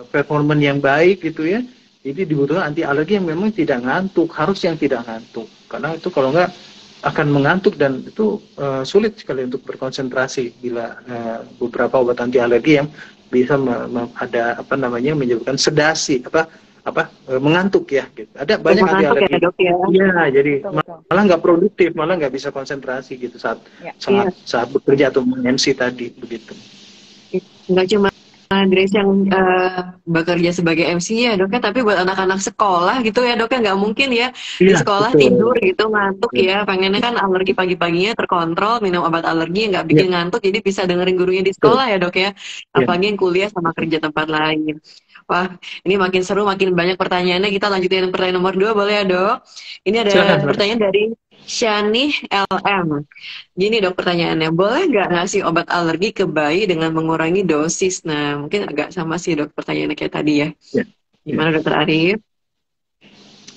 performan yang baik gitu ya. Jadi dibutuhkan anti alergi yang memang tidak ngantuk, harus yang tidak ngantuk. Karena itu kalau enggak akan mengantuk dan itu sulit sekali untuk berkonsentrasi bila beberapa obat anti alergi yang bisa menyebabkan sedasi mengantuk ya gitu. Ada banyak anti alergi ya, jadi malah nggak produktif, malah nggak bisa konsentrasi gitu saat bekerja atau MC tadi begitu. Nggak cuma Grace yang bekerja sebagai MC ya dok ya, tapi buat anak-anak sekolah gitu ya dok ya, nggak mungkin ya di sekolah tidur gitu ngantuk ya, pengennya kan alergi pagi-paginya terkontrol, minum obat alergi nggak bikin ngantuk, jadi bisa dengerin gurunya di sekolah ya dok ya, apalagi yang kuliah sama kerja tempat lain. Wah, ini makin seru, makin banyak pertanyaannya. Kita lanjutin pertanyaan nomor 2, boleh ya dok? Ini ada pertanyaan dari Shani LM. Gini dok pertanyaannya, boleh nggak ngasih obat alergi ke bayi dengan mengurangi dosis? Nah, mungkin agak sama sih dok pertanyaannya kayak tadi ya. Gimana dokter Arif?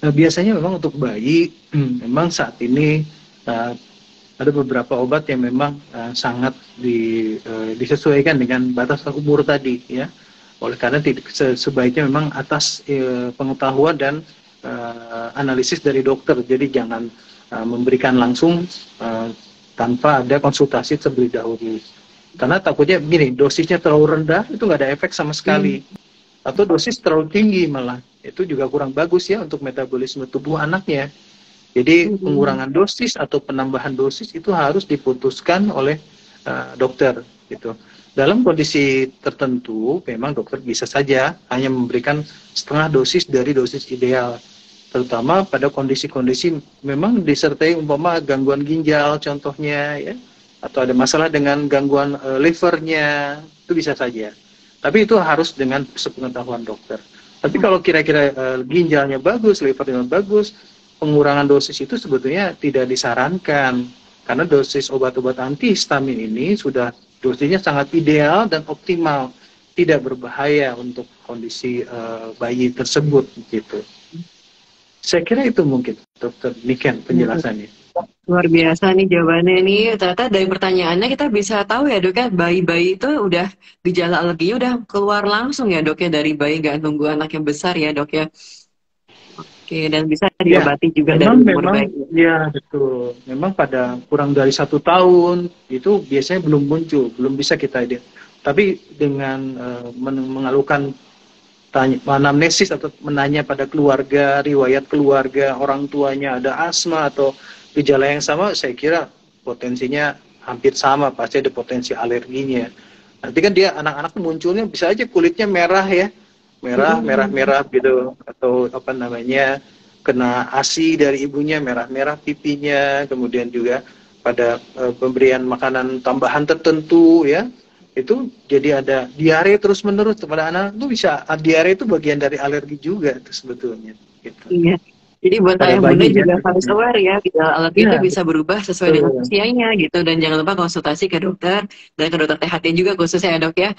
Biasanya memang untuk bayi, memang saat ini ada beberapa obat yang memang sangat disesuaikan dengan batas umur tadi ya. Oleh karena sebaiknya memang atas pengetahuan dan analisis dari dokter, jadi jangan memberikan langsung tanpa ada konsultasi terlebih dahulu. Karena takutnya begini, dosisnya terlalu rendah itu nggak ada efek sama sekali, atau dosis terlalu tinggi malah itu juga kurang bagus ya untuk metabolisme tubuh anaknya. Jadi pengurangan dosis atau penambahan dosis itu harus diputuskan oleh dokter gitu. Dalam kondisi tertentu, memang dokter bisa saja hanya memberikan setengah dosis dari dosis ideal. Terutama pada kondisi-kondisi memang disertai umpama gangguan ginjal contohnya, ya, atau ada masalah dengan gangguan livernya, itu bisa saja. Tapi itu harus dengan sepengetahuan dokter. Tapi kalau kira-kira ginjalnya bagus, livernya bagus, pengurangan dosis itu sebetulnya tidak disarankan. Karena dosis obat-obat antihistamin ini sudah dosisnya sangat ideal dan optimal, tidak berbahaya untuk kondisi bayi tersebut gitu. Saya kira itu mungkin Dokter Niken penjelasannya. Luar biasa nih jawabannya nih. Ternyata dari pertanyaannya kita bisa tahu ya dok ya, bayi-bayi itu udah gejala alerginya udah keluar langsung ya dok ya dari bayi, nggak nunggu anak yang besar ya dok ya. Oke, dan bisa diobati juga dari umur bayi. Ya betul. Memang pada kurang dari 1 tahun itu biasanya belum muncul, belum bisa kita lihat. Tapi dengan mengalukan anamnesis atau menanya pada keluarga, riwayat keluarga, orang tuanya ada asma atau gejala yang sama, saya kira potensinya hampir sama, pasti ada potensi alerginya. Nanti kan dia anak-anak munculnya bisa aja kulitnya merah ya, merah gitu, atau apa namanya kena ASI dari ibunya, merah-merah pipinya, kemudian juga pada pemberian makanan tambahan tertentu ya, itu jadi ada diare terus-menerus pada anak. Itu bisa diare itu bagian dari alergi juga itu sebetulnya gitu. Iya. Jadi buat ayah bunda juga harus aware ya, gejala alergi itu bisa berubah sesuai dengan usianya gitu, dan jangan lupa konsultasi ke dokter dan ke dokter THT juga khususnya ya dok ya.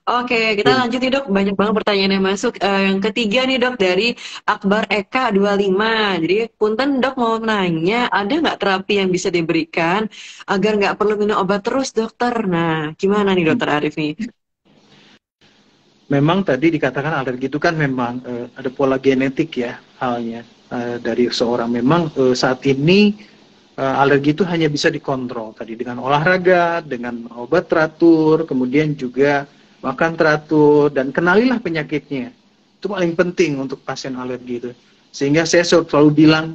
Oke, kita lanjut nih dok, banyak banget pertanyaan yang masuk. Yang ketiga nih dok dari Akbar Eka 25. Jadi punten dok mau nanya, ada nggak terapi yang bisa diberikan agar nggak perlu minum obat terus dokter? Nah, gimana nih dokter Arif nih? Memang tadi dikatakan alergi itu kan memang ada pola genetik ya halnya. Dari seorang memang saat ini alergi itu hanya bisa dikontrol tadi dengan olahraga, dengan obat teratur, kemudian juga makan teratur, dan kenalilah penyakitnya. Itu paling penting untuk pasien alergi itu. Sehingga saya selalu bilang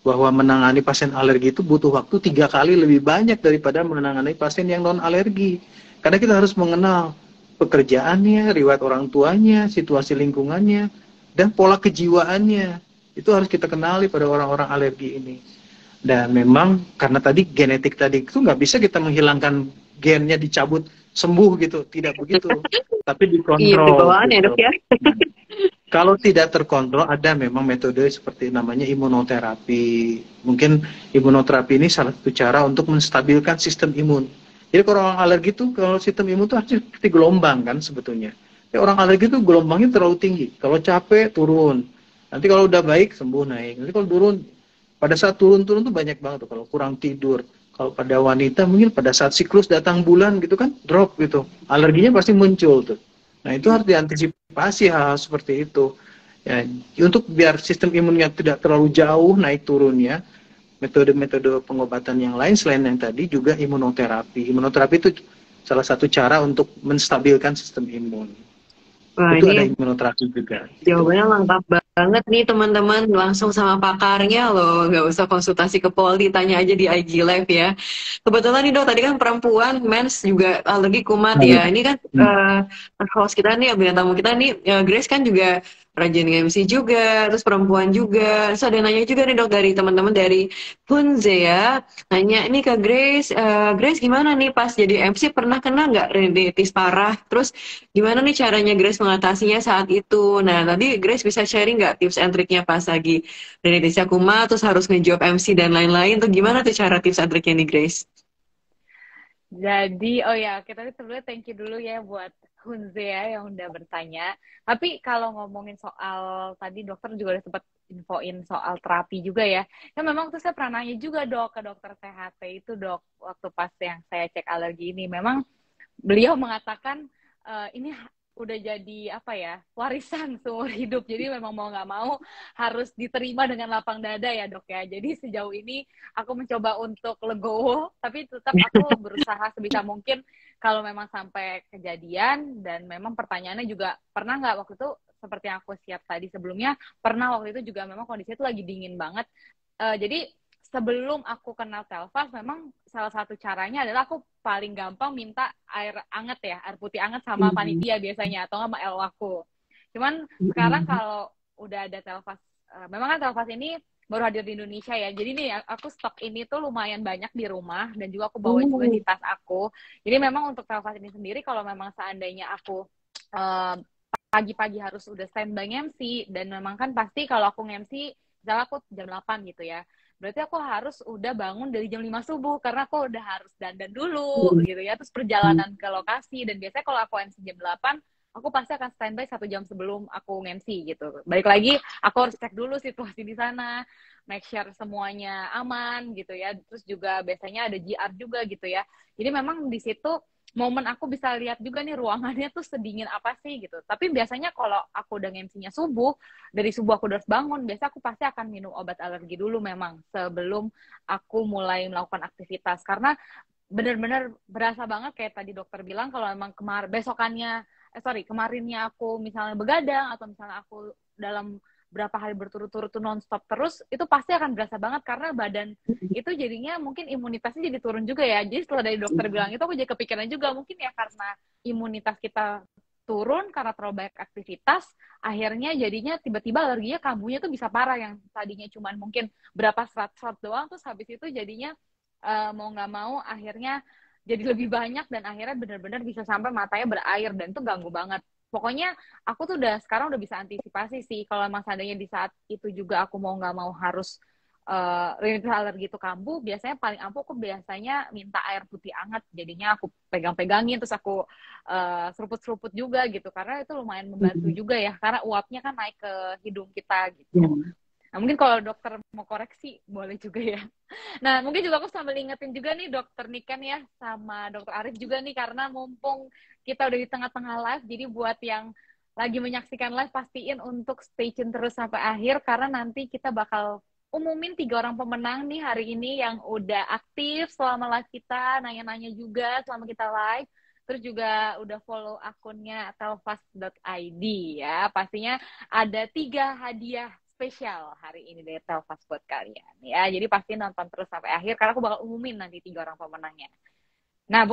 bahwa menangani pasien alergi itu butuh waktu 3 kali lebih banyak daripada menangani pasien yang non alergi. Karena kita harus mengenal pekerjaannya, riwayat orang tuanya, situasi lingkungannya, dan pola kejiwaannya. Itu harus kita kenali pada orang-orang alergi ini. Dan memang karena tadi genetik tadi itu nggak bisa kita menghilangkan gennya dicabut sembuh gitu, tidak begitu. Tapi Iya, dikontrol bawaan ya dok gitu. ya. Nah, kalau tidak terkontrol ada memang metode seperti namanya imunoterapi. Mungkin imunoterapi ini salah satu cara untuk menstabilkan sistem imun. Jadi kalau orang alergi itu kalau sistem imun itu harus seperti gelombang kan sebetulnya. Ya, orang alergi itu gelombangnya terlalu tinggi. Kalau capek turun. Nanti kalau udah baik sembuh naik. Nanti kalau turun pada saat turun-turun tuh banyak banget tuh kalau kurang tidur. Kalau pada wanita mungkin pada saat siklus datang bulan gitu kan drop gitu. Alerginya pasti muncul tuh. Nah, itu harus diantisipasi hal-hal seperti itu. Ya, untuk biar sistem imunnya tidak terlalu jauh naik turunnya, metode-metode pengobatan yang lain selain yang tadi juga imunoterapi. Imunoterapi itu salah satu cara untuk menstabilkan sistem imun. Wah, Itu ada ini imunoterapi juga. Gitu. jawabannya lengkap banget nih teman-teman, langsung sama pakarnya loh, nggak usah konsultasi ke Poldi, tanya aja di IG Live ya. Kebetulan nih dok, tadi kan perempuan, mens juga alergi kumat ya. Ini kan host kita nih, bintang tamu kita nih, Grace kan juga rajin MC juga, terus perempuan juga. Terus ada yang nanya juga nih dok dari teman-teman dari Hunze ya, nanya ini ke Grace, Grace gimana nih pas jadi MC pernah kena nggak rinitis parah? Terus gimana nih caranya Grace mengatasinya saat itu? Nah, tadi Grace bisa sharing nggak tips and triknya pas lagi rinitisnya kumat, terus harus ngejawab MC dan lain-lain, tuh gimana tuh cara tips and triknya nih Grace? Jadi, oh ya, kita sebelumnya thank you dulu ya buat Hunze ya yang udah bertanya. Tapi kalau ngomongin soal tadi dokter juga udah sempat infoin soal terapi juga ya. Ya memang tuh saya pernah nanya juga dok ke dokter THT itu dok waktu pas yang saya cek alergi ini. Memang beliau mengatakan ini udah jadi apa ya warisan seumur hidup, jadi memang mau nggak mau harus diterima dengan lapang dada ya dok ya. Jadi sejauh ini aku mencoba untuk legowo, tapi tetap aku berusaha sebisa mungkin kalau memang sampai kejadian. Dan memang pertanyaannya juga pernah nggak waktu itu seperti yang aku siap tadi sebelumnya, pernah waktu itu juga memang kondisinya itu lagi dingin banget. Jadi sebelum aku kenal Telfast, memang salah satu caranya adalah aku paling gampang minta air anget ya, air putih anget sama panitia biasanya, atau nggak sama elo aku. Cuman sekarang kalau udah ada Telfast, memang kan Telfast ini baru hadir di Indonesia ya, jadi nih aku stok ini tuh lumayan banyak di rumah, dan juga aku bawa juga di tas aku. Jadi memang untuk Telfast ini sendiri, kalau memang seandainya aku pagi-pagi harus udah standby MC, dan memang kan pasti kalau aku MC, misalnya aku jam 8 gitu ya, berarti aku harus udah bangun dari jam 5 subuh, karena aku udah harus dandan dulu gitu ya, terus perjalanan ke lokasi. Dan biasanya kalau aku MC jam 8, aku pasti akan standby 1 jam sebelum aku MC gitu. Balik lagi, aku harus cek dulu situasi di sana, make sure semuanya aman gitu ya, terus juga biasanya ada GR juga gitu ya. Jadi memang di situ momen aku bisa lihat juga nih ruangannya tuh sedingin apa sih gitu. Tapi biasanya kalau aku udah MC-nya subuh, dari subuh aku udah harus bangun, biasa aku pasti akan minum obat alergi dulu memang sebelum aku mulai melakukan aktivitas. Karena benar-benar berasa banget kayak tadi dokter bilang, kalau memang kemarinnya aku misalnya begadang, atau misalnya aku dalam berapa hari berturut-turut tuh nonstop terus, itu pasti akan berasa banget, karena badan itu jadinya mungkin imunitasnya jadi turun juga ya. Jadi setelah dari dokter bilang itu, aku jadi kepikiran juga, mungkin ya karena imunitas kita turun karena terlalu banyak aktivitas, akhirnya jadinya tiba-tiba alerginya kambuhnya tuh bisa parah, yang tadinya cuman mungkin berapa serat-serat doang, terus habis itu jadinya mau nggak mau akhirnya jadi lebih banyak, dan akhirnya benar-benar bisa sampai matanya berair, dan itu ganggu banget. Pokoknya aku tuh sekarang udah bisa antisipasi sih, kalau emang seandainya di saat itu juga aku mau nggak mau harus rinitis alergi itu kambuh, biasanya paling ampuh aku biasanya minta air putih hangat, jadinya aku pegang-pegangin, terus aku seruput-seruput juga gitu, karena itu lumayan membantu juga ya, karena uapnya kan naik ke hidung kita gitu. Nah, mungkin kalau dokter mau koreksi boleh juga ya. Nah, mungkin juga aku sambil ingetin juga nih dokter Niken ya, sama dokter Arif juga nih, karena mumpung kita udah di tengah-tengah live, jadi buat yang lagi menyaksikan live, pastiin untuk stay tune terus sampai akhir, karena nanti kita bakal umumin 3 orang pemenang nih hari ini yang udah aktif selama live kita, nanya-nanya juga selama kita live, terus juga udah follow akunnya telfast.id ya. Pastinya ada 3 hadiah spesial hari ini dari Telfast buat kalian ya. Jadi pasti nonton terus sampai akhir, karena aku bakal umumin nanti 3 orang pemenangnya. Nah,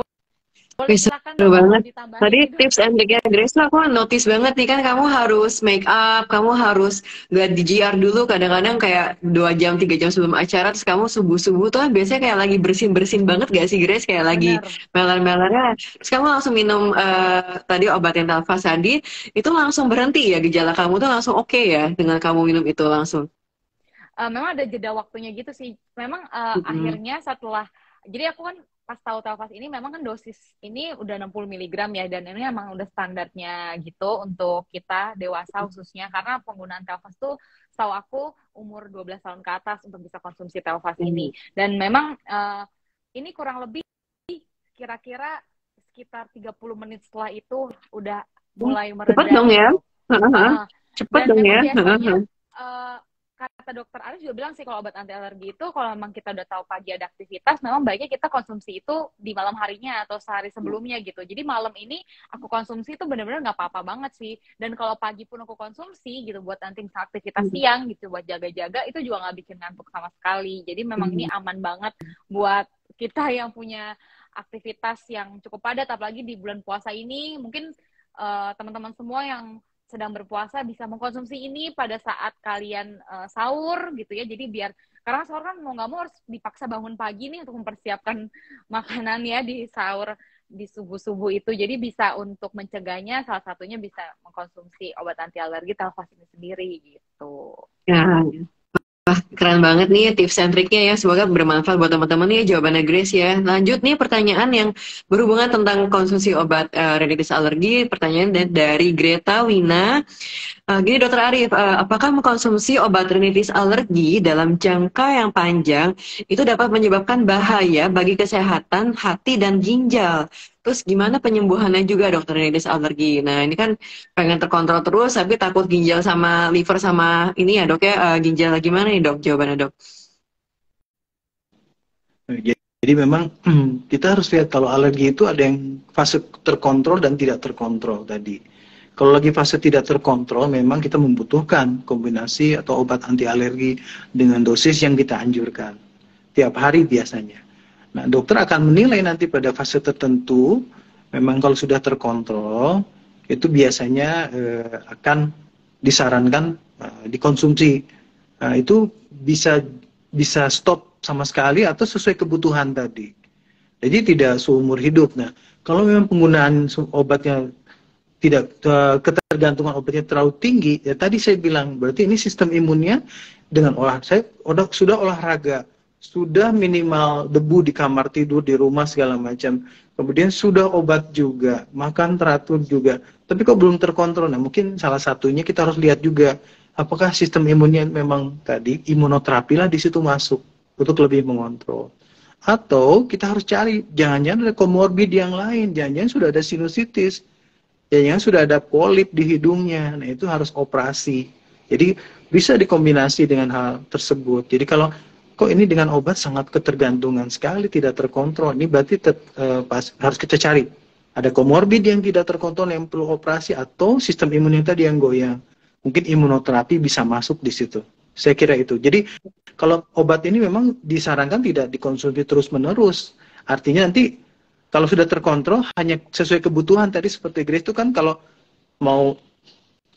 Boleh Wih, silakan seru dok, mau banget. ditambahin Tadi nih dok. tips and triknya Grace tuh aku notice banget nih kan kamu harus make up, kamu harus gak di GR dulu kadang-kadang kayak 2 jam 3 jam sebelum acara terus kamu subuh-subuh tuh kan biasanya kayak lagi bersin-bersin banget gak sih Grace kayak lagi Bener. meler-melernya terus kamu langsung minum tadi obat yang Talfasadi itu langsung berhenti ya gejala kamu tuh langsung oke ya dengan kamu minum itu langsung. Memang ada jeda waktunya gitu sih. Memang Mm-mm. akhirnya setelah, jadi aku kan pas tahu Telfast ini memang kan dosis ini udah 60 miligram ya, dan ini emang udah standarnya gitu untuk kita dewasa khususnya, karena penggunaan Telfast tuh setahu aku umur 12 tahun ke atas untuk bisa konsumsi Telfast ini. Dan memang ini kurang lebih kira-kira sekitar 30 menit setelah itu udah mulai Cepet mereda dong nih ya. dok. Cepet Dan dong memang ya. biasanya kata dokter Aris juga bilang sih kalau obat anti alergi itu kalau memang kita udah tahu pagi ada aktivitas, memang baiknya kita konsumsi itu di malam harinya atau sehari sebelumnya gitu. Jadi malam ini aku konsumsi itu benar-benar nggak apa-apa banget sih. Dan kalau pagi pun aku konsumsi gitu buat nanti aktivitas siang gitu buat jaga-jaga, itu juga nggak bikin ngantuk sama sekali. Jadi memang ini aman banget buat kita yang punya aktivitas yang cukup padat, apalagi di bulan puasa ini. Mungkin teman-teman semua yang sedang berpuasa bisa mengkonsumsi ini pada saat kalian sahur gitu ya. Jadi biar, karena sahur kan mau nggak mau harus dipaksa bangun pagi nih untuk mempersiapkan makanan ya di sahur di subuh-subuh itu. Jadi bisa untuk mencegahnya, salah satunya bisa mengkonsumsi obat anti alergi Telfast ini sendiri gitu. Ya. Wah, keren banget nih tips and triknya ya. Semoga bermanfaat buat teman-teman nih jawabannya Grace ya. Lanjut nih pertanyaan yang berhubungan tentang konsumsi obat rinitis alergi. Pertanyaan dari Greta Wina. Gini Dokter Arif, apakah mengkonsumsi obat rinitis alergi dalam jangka yang panjang itu dapat menyebabkan bahaya bagi kesehatan hati dan ginjal? Terus gimana penyembuhannya juga dokter rinitis alergi? Nah ini kan pengen terkontrol terus, tapi takut ginjal sama liver sama ini ya dok ya, ginjal gimana nih dok jawabannya dok? Jadi memang kita harus lihat kalau alergi itu ada yang fase terkontrol dan tidak terkontrol tadi. Kalau lagi fase tidak terkontrol, memang kita membutuhkan kombinasi atau obat anti alergi dengan dosis yang kita anjurkan tiap hari biasanya. Nah, dokter akan menilai nanti pada fase tertentu, memang kalau sudah terkontrol, itu biasanya akan disarankan dikonsumsi. Nah, itu bisa stop sama sekali atau sesuai kebutuhan tadi. Jadi tidak seumur hidup. Nah, kalau memang penggunaan obatnya tidak ketergantungan obatnya terlalu tinggi, ya tadi saya bilang berarti ini sistem imunnya dengan sudah olahraga, sudah minimal debu di kamar tidur di rumah segala macam, kemudian sudah obat juga, makan teratur juga, tapi kok belum terkontrol. Nah mungkin salah satunya kita harus lihat juga apakah sistem imunnya memang tadi imunoterapi lah di situ masuk untuk lebih mengontrol. Atau kita harus cari, jangan-jangan ada komorbid yang lain, jangan-jangan sudah ada sinusitis, jangan sudah ada polip di hidungnya, nah itu harus operasi. Jadi bisa dikombinasi dengan hal tersebut. Jadi kalau kok ini dengan obat sangat ketergantungan sekali, tidak terkontrol, ini berarti harus kita cari. Ada komorbid yang tidak terkontrol yang perlu operasi atau sistem imun yang tadi yang goyang. Mungkin imunoterapi bisa masuk di situ. Saya kira itu. Jadi kalau obat ini memang disarankan tidak dikonsumsi terus-menerus. Artinya nanti kalau sudah terkontrol hanya sesuai kebutuhan tadi seperti Grace itu kan, kalau mau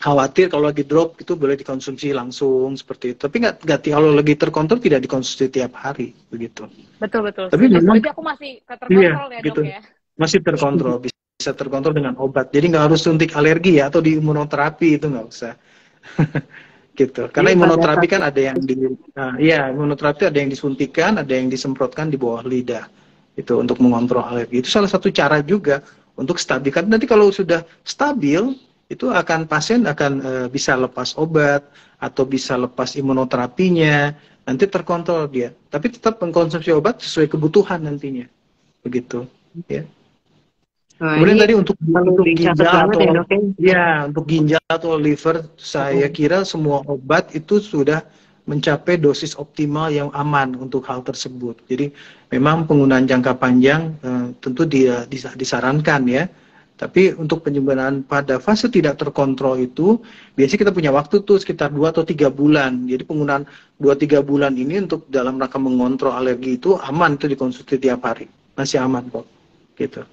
khawatir kalau lagi drop itu boleh dikonsumsi langsung seperti itu. Tapi nggak kalau lagi terkontrol tidak dikonsumsi tiap hari begitu. Betul. Tapi memang aku masih terkontrol ya gitu. dok ya. Masih terkontrol, bisa terkontrol dengan obat. Jadi nggak harus suntik alergi ya atau di imunoterapi, itu nggak usah. Gitu. Karena imunoterapi kan ada yang imunoterapi ada yang disuntikan, ada yang disemprotkan di bawah lidah. Itu untuk mengontrol alergi. Itu salah satu cara juga untuk stabilkan. Nanti kalau sudah stabil, itu pasien akan bisa lepas obat atau bisa lepas imunoterapinya. Nanti terkontrol dia. Tapi tetap mengkonsumsi obat sesuai kebutuhan nantinya. Begitu. Ya. Kemudian tadi untuk ginjal atau untuk ginjal atau liver, saya kira semua obat itu sudah mencapai dosis optimal yang aman untuk hal tersebut. Jadi memang penggunaan jangka panjang tentu disarankan ya. Tapi untuk penyembuhan pada fase tidak terkontrol itu biasanya kita punya waktu tuh sekitar 2 atau 3 bulan. Jadi penggunaan 2-3 bulan ini untuk dalam rangka mengontrol alergi itu aman, itu dikonsumsi tiap hari. Masih aman kok. Gitu.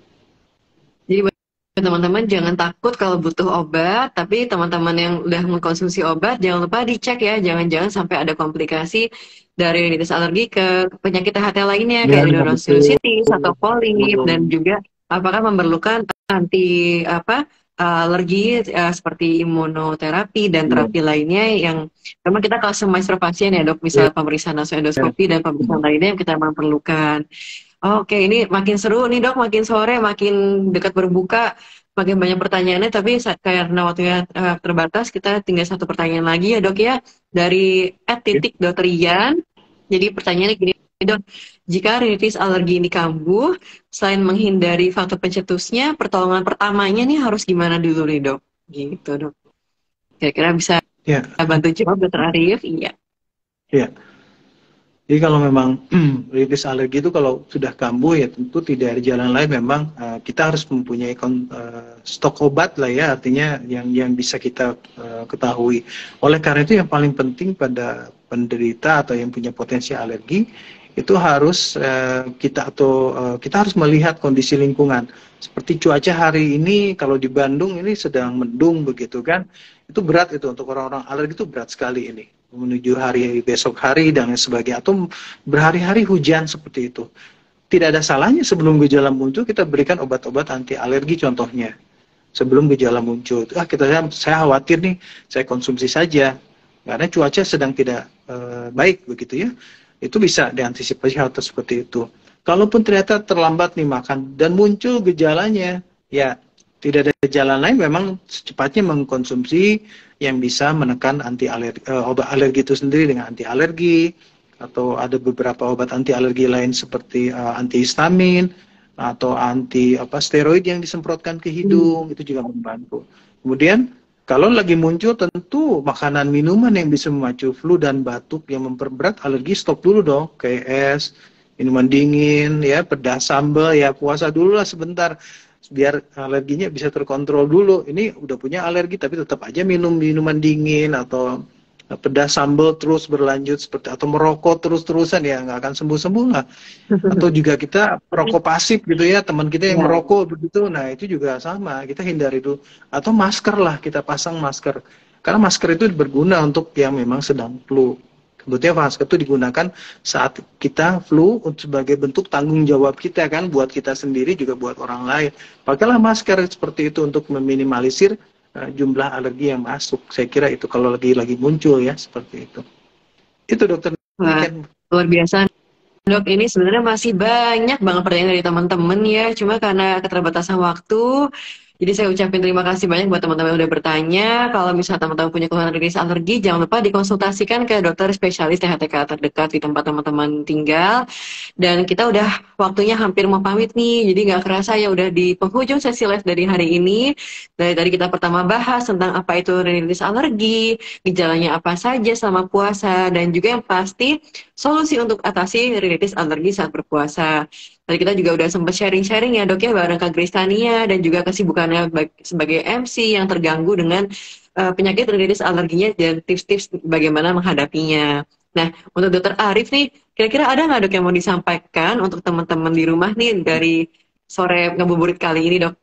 teman-teman jangan takut kalau butuh obat, tapi teman-teman yang udah mengkonsumsi obat jangan lupa dicek ya, jangan-jangan sampai ada komplikasi dari rinitis alergi ke penyakit THT lainnya Ya, kayak betul. rhinosinusitis atau polip, dan juga apakah memerlukan anti apa alergi seperti imunoterapi dan Ya, terapi lainnya yang memang kita customize per pasien ya dok, ya, misal pemeriksaan ya. nasoendoskopi dan pemeriksaan lainnya yang kita memang perlukan. Oke, ini makin seru nih dok, makin sore, makin dekat berbuka, makin banyak pertanyaannya. Tapi karena waktunya terbatas, kita tinggal satu pertanyaan lagi ya dok ya, dari Ya. @titik.Ian. Jadi pertanyaannya gini dok, jika rinitis alergi ini kambuh, selain menghindari faktor pencetusnya, pertolongan pertamanya nih harus gimana dulu nih dok? Gitu dok. Kira-kira bisa Ya. bantu jawab dokter Arif? Iya. Ya. Jadi kalau memang rinitis alergi itu kalau sudah kambuh ya tentu tidak ada jalan lain, memang kita harus mempunyai stok obat lah ya, artinya yang bisa kita ketahui. Oleh karena itu yang paling penting pada penderita atau yang punya potensi alergi itu harus kita harus melihat kondisi lingkungan. Seperti cuaca hari ini, kalau di Bandung ini sedang mendung begitu kan, itu berat, itu untuk orang-orang alergi itu berat sekali ini, menuju hari besok hari dan lain sebagainya, atau berhari-hari hujan seperti itu. Tidak ada salahnya sebelum gejala muncul kita berikan obat-obat anti alergi contohnya. Sebelum gejala muncul, saya khawatir nih, saya konsumsi saja karena cuaca sedang tidak baik begitu ya. Itu bisa diantisipasi hal seperti itu. Kalaupun ternyata terlambat nih makan dan muncul gejalanya, ya tidak ada jalan lain, memang secepatnya mengkonsumsi yang bisa menekan obat alergi itu sendiri dengan anti alergi, atau ada beberapa obat anti alergi lain seperti antihistamin atau steroid yang disemprotkan ke hidung, itu juga membantu. Kemudian kalau lagi muncul, tentu makanan minuman yang bisa memacu flu dan batuk yang memperberat alergi stop dulu dong, kayak es, minuman dingin, ya pedas sambal, ya puasa dulu lah sebentar biar alerginya bisa terkontrol dulu. Ini udah punya alergi tapi tetap aja minum minuman dingin atau pedas sambal terus berlanjut seperti, atau merokok terus-terusan, ya nggak akan sembuh-sembuh lah. Atau juga kita merokok pasif gitu ya, teman kita yang merokok begitu, nah itu juga sama, kita hindari dulu. Atau masker lah, kita pasang masker, karena masker itu berguna untuk yang memang sedang flu. Kebetulan masker itu digunakan saat kita flu sebagai bentuk tanggung jawab kita kan, buat kita sendiri juga buat orang lain. Pakailah masker seperti itu untuk meminimalisir jumlah alergi yang masuk. Saya kira itu kalau lagi muncul ya, seperti itu. Itu dokter. Wah, luar biasa. Dok, ini sebenarnya masih banyak banget pertanyaan dari teman-teman ya, cuma karena keterbatasan waktu, jadi saya ucapin terima kasih banyak buat teman-teman yang udah bertanya. Kalau misalnya teman-teman punya keluhan rinitis alergi, jangan lupa dikonsultasikan ke dokter spesialis THTK terdekat di tempat teman-teman tinggal. Dan kita udah waktunya hampir mau pamit nih, jadi nggak kerasa ya udah di penghujung sesi live dari hari ini. Dari tadi kita pertama bahas tentang apa itu rinitis alergi, gejalanya apa saja selama puasa, dan juga yang pasti solusi untuk atasi rinitis alergi saat berpuasa. Tadi kita juga udah sempat sharing-sharing ya dok ya bareng Kak Gristania, dan juga kesibukannya sebagai MC yang terganggu dengan penyakit rinitis alerginya dan tips-tips bagaimana menghadapinya. Nah, untuk dokter Arif nih, kira-kira ada nggak dok yang mau disampaikan untuk teman-teman di rumah nih dari sore ngabuburit kali ini dok?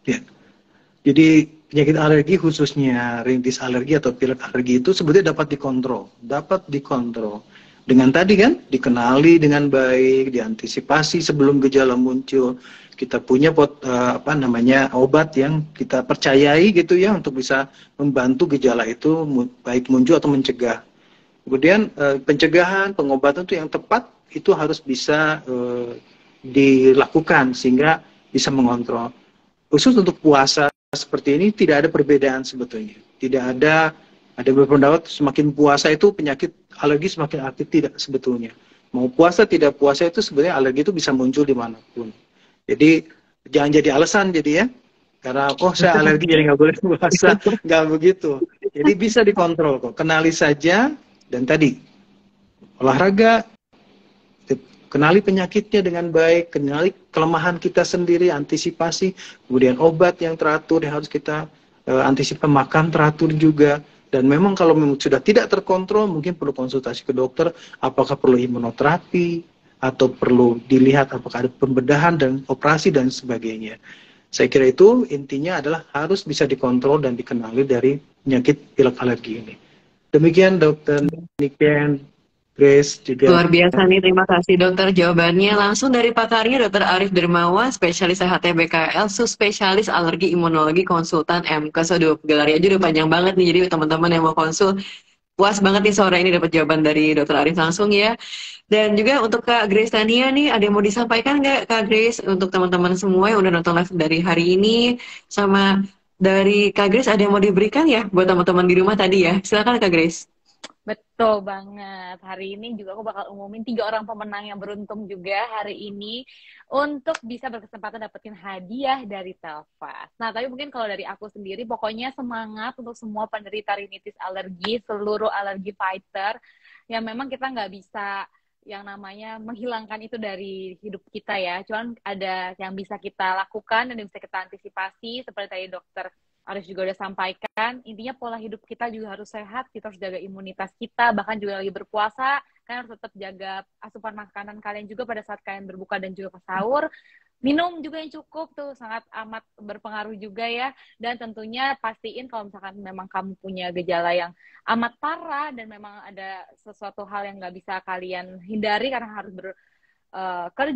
Ya. Jadi penyakit alergi khususnya rinitis alergi atau pilek alergi itu sebetulnya dapat dikontrol. Dengan tadi kan, dikenali dengan baik, diantisipasi sebelum gejala muncul. Kita punya obat yang kita percayai gitu ya, untuk bisa membantu gejala itu baik muncul atau mencegah. Kemudian pencegahan, pengobatan itu yang tepat, itu harus bisa dilakukan sehingga bisa mengontrol. Khusus untuk puasa seperti ini tidak ada perbedaan sebetulnya. Tidak ada berpendapat semakin puasa itu penyakit alergi semakin aktif, tidak sebetulnya. Mau puasa tidak puasa itu sebenarnya alergi itu bisa muncul dimanapun. Jadi jangan jadi alasan jadi ya, karena saya alergi jadi nggak boleh puasa, nggak begitu. Jadi bisa dikontrol kok. Kenali saja, dan tadi olahraga, kenali penyakitnya dengan baik, kenali kelemahan kita sendiri, antisipasi, kemudian obat yang teratur yang harus kita antisipasi, makan teratur juga. Dan memang kalau sudah tidak terkontrol, mungkin perlu konsultasi ke dokter, apakah perlu imunoterapi, atau perlu dilihat apakah ada pembedahan dan operasi dan sebagainya. Saya kira itu intinya adalah harus bisa dikontrol dan dikenali dari penyakit pilek alergi ini. Demikian Dokter Niken, Grace juga. Luar biasa nih, terima kasih dokter jawabannya. Langsung dari pakarnya Dokter Arif Dermawan, spesialis SHT BKL, subspesialis alergi imunologi, konsultan MKes. Aduh, gelarnya aja udah panjang banget nih, jadi teman-teman yang mau konsul, puas banget nih sore ini dapat jawaban dari Dokter Arif langsung ya. Dan juga untuk Kak Grace Tania nih, ada yang mau disampaikan nggak Kak Grace untuk teman-teman semua yang udah nonton live dari hari ini, sama dari Kak Grace ada yang mau diberikan ya buat teman-teman di rumah tadi ya. Silakan Kak Grace. Betul banget. Hari ini juga aku bakal umumin 3 orang pemenang yang beruntung juga hari ini untuk bisa berkesempatan dapetin hadiah dari Telfast. Nah, tapi mungkin kalau dari aku sendiri, pokoknya semangat untuk semua penderita rinitis alergi, seluruh alergi fighter, yang memang kita nggak bisa yang namanya menghilangkan itu dari hidup kita ya. Cuman ada yang bisa kita lakukan dan yang bisa kita antisipasi, seperti tadi dokter Arif juga udah sampaikan, intinya pola hidup kita juga harus sehat, kita harus jaga imunitas kita, bahkan juga lagi berpuasa, kan harus tetap jaga asupan makanan kalian juga pada saat kalian berbuka dan juga sahur. Minum juga yang cukup tuh, sangat amat berpengaruh juga ya. Dan tentunya pastiin kalau misalkan memang kamu punya gejala yang amat parah dan memang ada sesuatu hal yang nggak bisa kalian hindari karena harus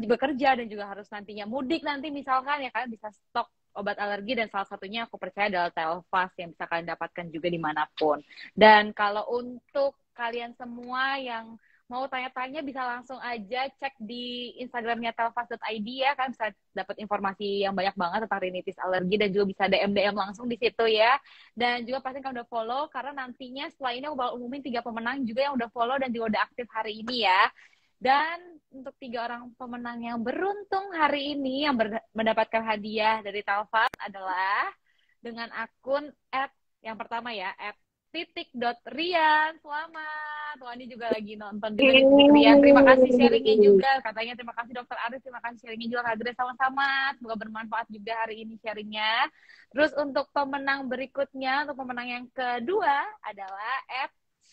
bekerja dan juga harus nantinya mudik nanti misalkan ya, kalian bisa stok obat alergi dan salah satunya aku percaya adalah Telfast yang bisa kalian dapatkan juga dimanapun. Dan kalau untuk kalian semua yang mau tanya-tanya bisa langsung aja cek di Instagramnya telfast.id ya, kan bisa dapat informasi yang banyak banget tentang rinitis alergi dan juga bisa DM langsung di situ ya. Dan juga pasti kamu udah follow karena nantinya setelah ini aku bakal umumin 3 pemenang juga yang udah follow dan juga udah aktif hari ini ya. Dan untuk 3 orang pemenang yang beruntung hari ini yang mendapatkan hadiah dari Telfast adalah dengan akun yang pertama ya, @titik.rian. Selamat. Wah, ini juga lagi nonton juga nih Titik Rian. Terima kasih sharingnya juga. Katanya terima kasih Dokter Arif, terima kasih sharingnya juga Kak Grace, sama-sama. Semoga bermanfaat juga hari ini sharingnya. Terus untuk pemenang berikutnya, untuk pemenang yang kedua adalah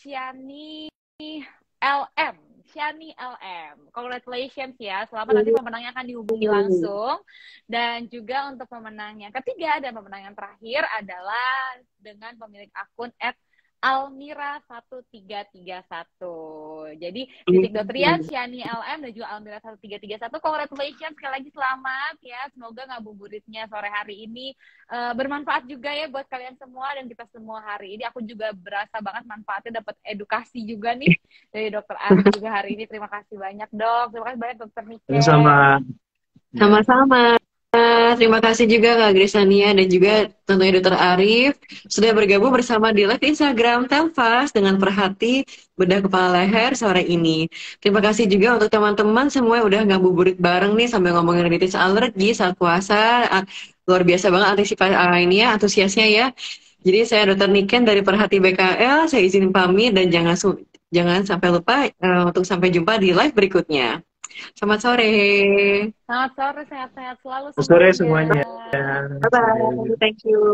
@Shani LM. Shani LM. Congratulations ya. Selamat, nanti pemenangnya akan dihubungi langsung. Dan juga untuk pemenang yang ketiga dan pemenang yang terakhir adalah dengan pemilik akun @almira1331. Jadi titik.rian, Shani LM dan juga almira1331. Congratulations sekali lagi, selamat ya. Semoga ngabuburitnya sore hari ini bermanfaat juga ya buat kalian semua dan kita semua hari ini. Aku juga berasa banget manfaatnya, dapat edukasi juga nih dari Dokter Arif juga hari ini. Terima kasih banyak dok. Terima kasih banyak Dokter Niken. Sama-sama. Terima kasih juga Kak Grisania dan juga tentunya Dokter Arif sudah bergabung bersama di live Instagram Telfast dengan Perhati Bedah Kepala Leher sore ini. Terima kasih juga untuk teman-teman semua yang udah ngabuburit bareng nih sambil ngomongin rinitis alergi saat puasa. Luar biasa banget antisipasi ini ya, antusiasnya ya. Jadi saya Dokter Niken dari Perhati BKL, saya izin pamit dan jangan sampai lupa untuk sampai jumpa di live berikutnya. Selamat sore. Selamat sore, sehat-sehat selalu Selamat sore semuanya. semuanya. Bye-bye. Thank you.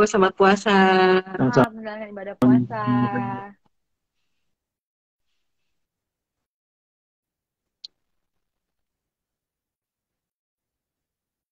Selamat puasa. Selamat menjalankan ibadah puasa.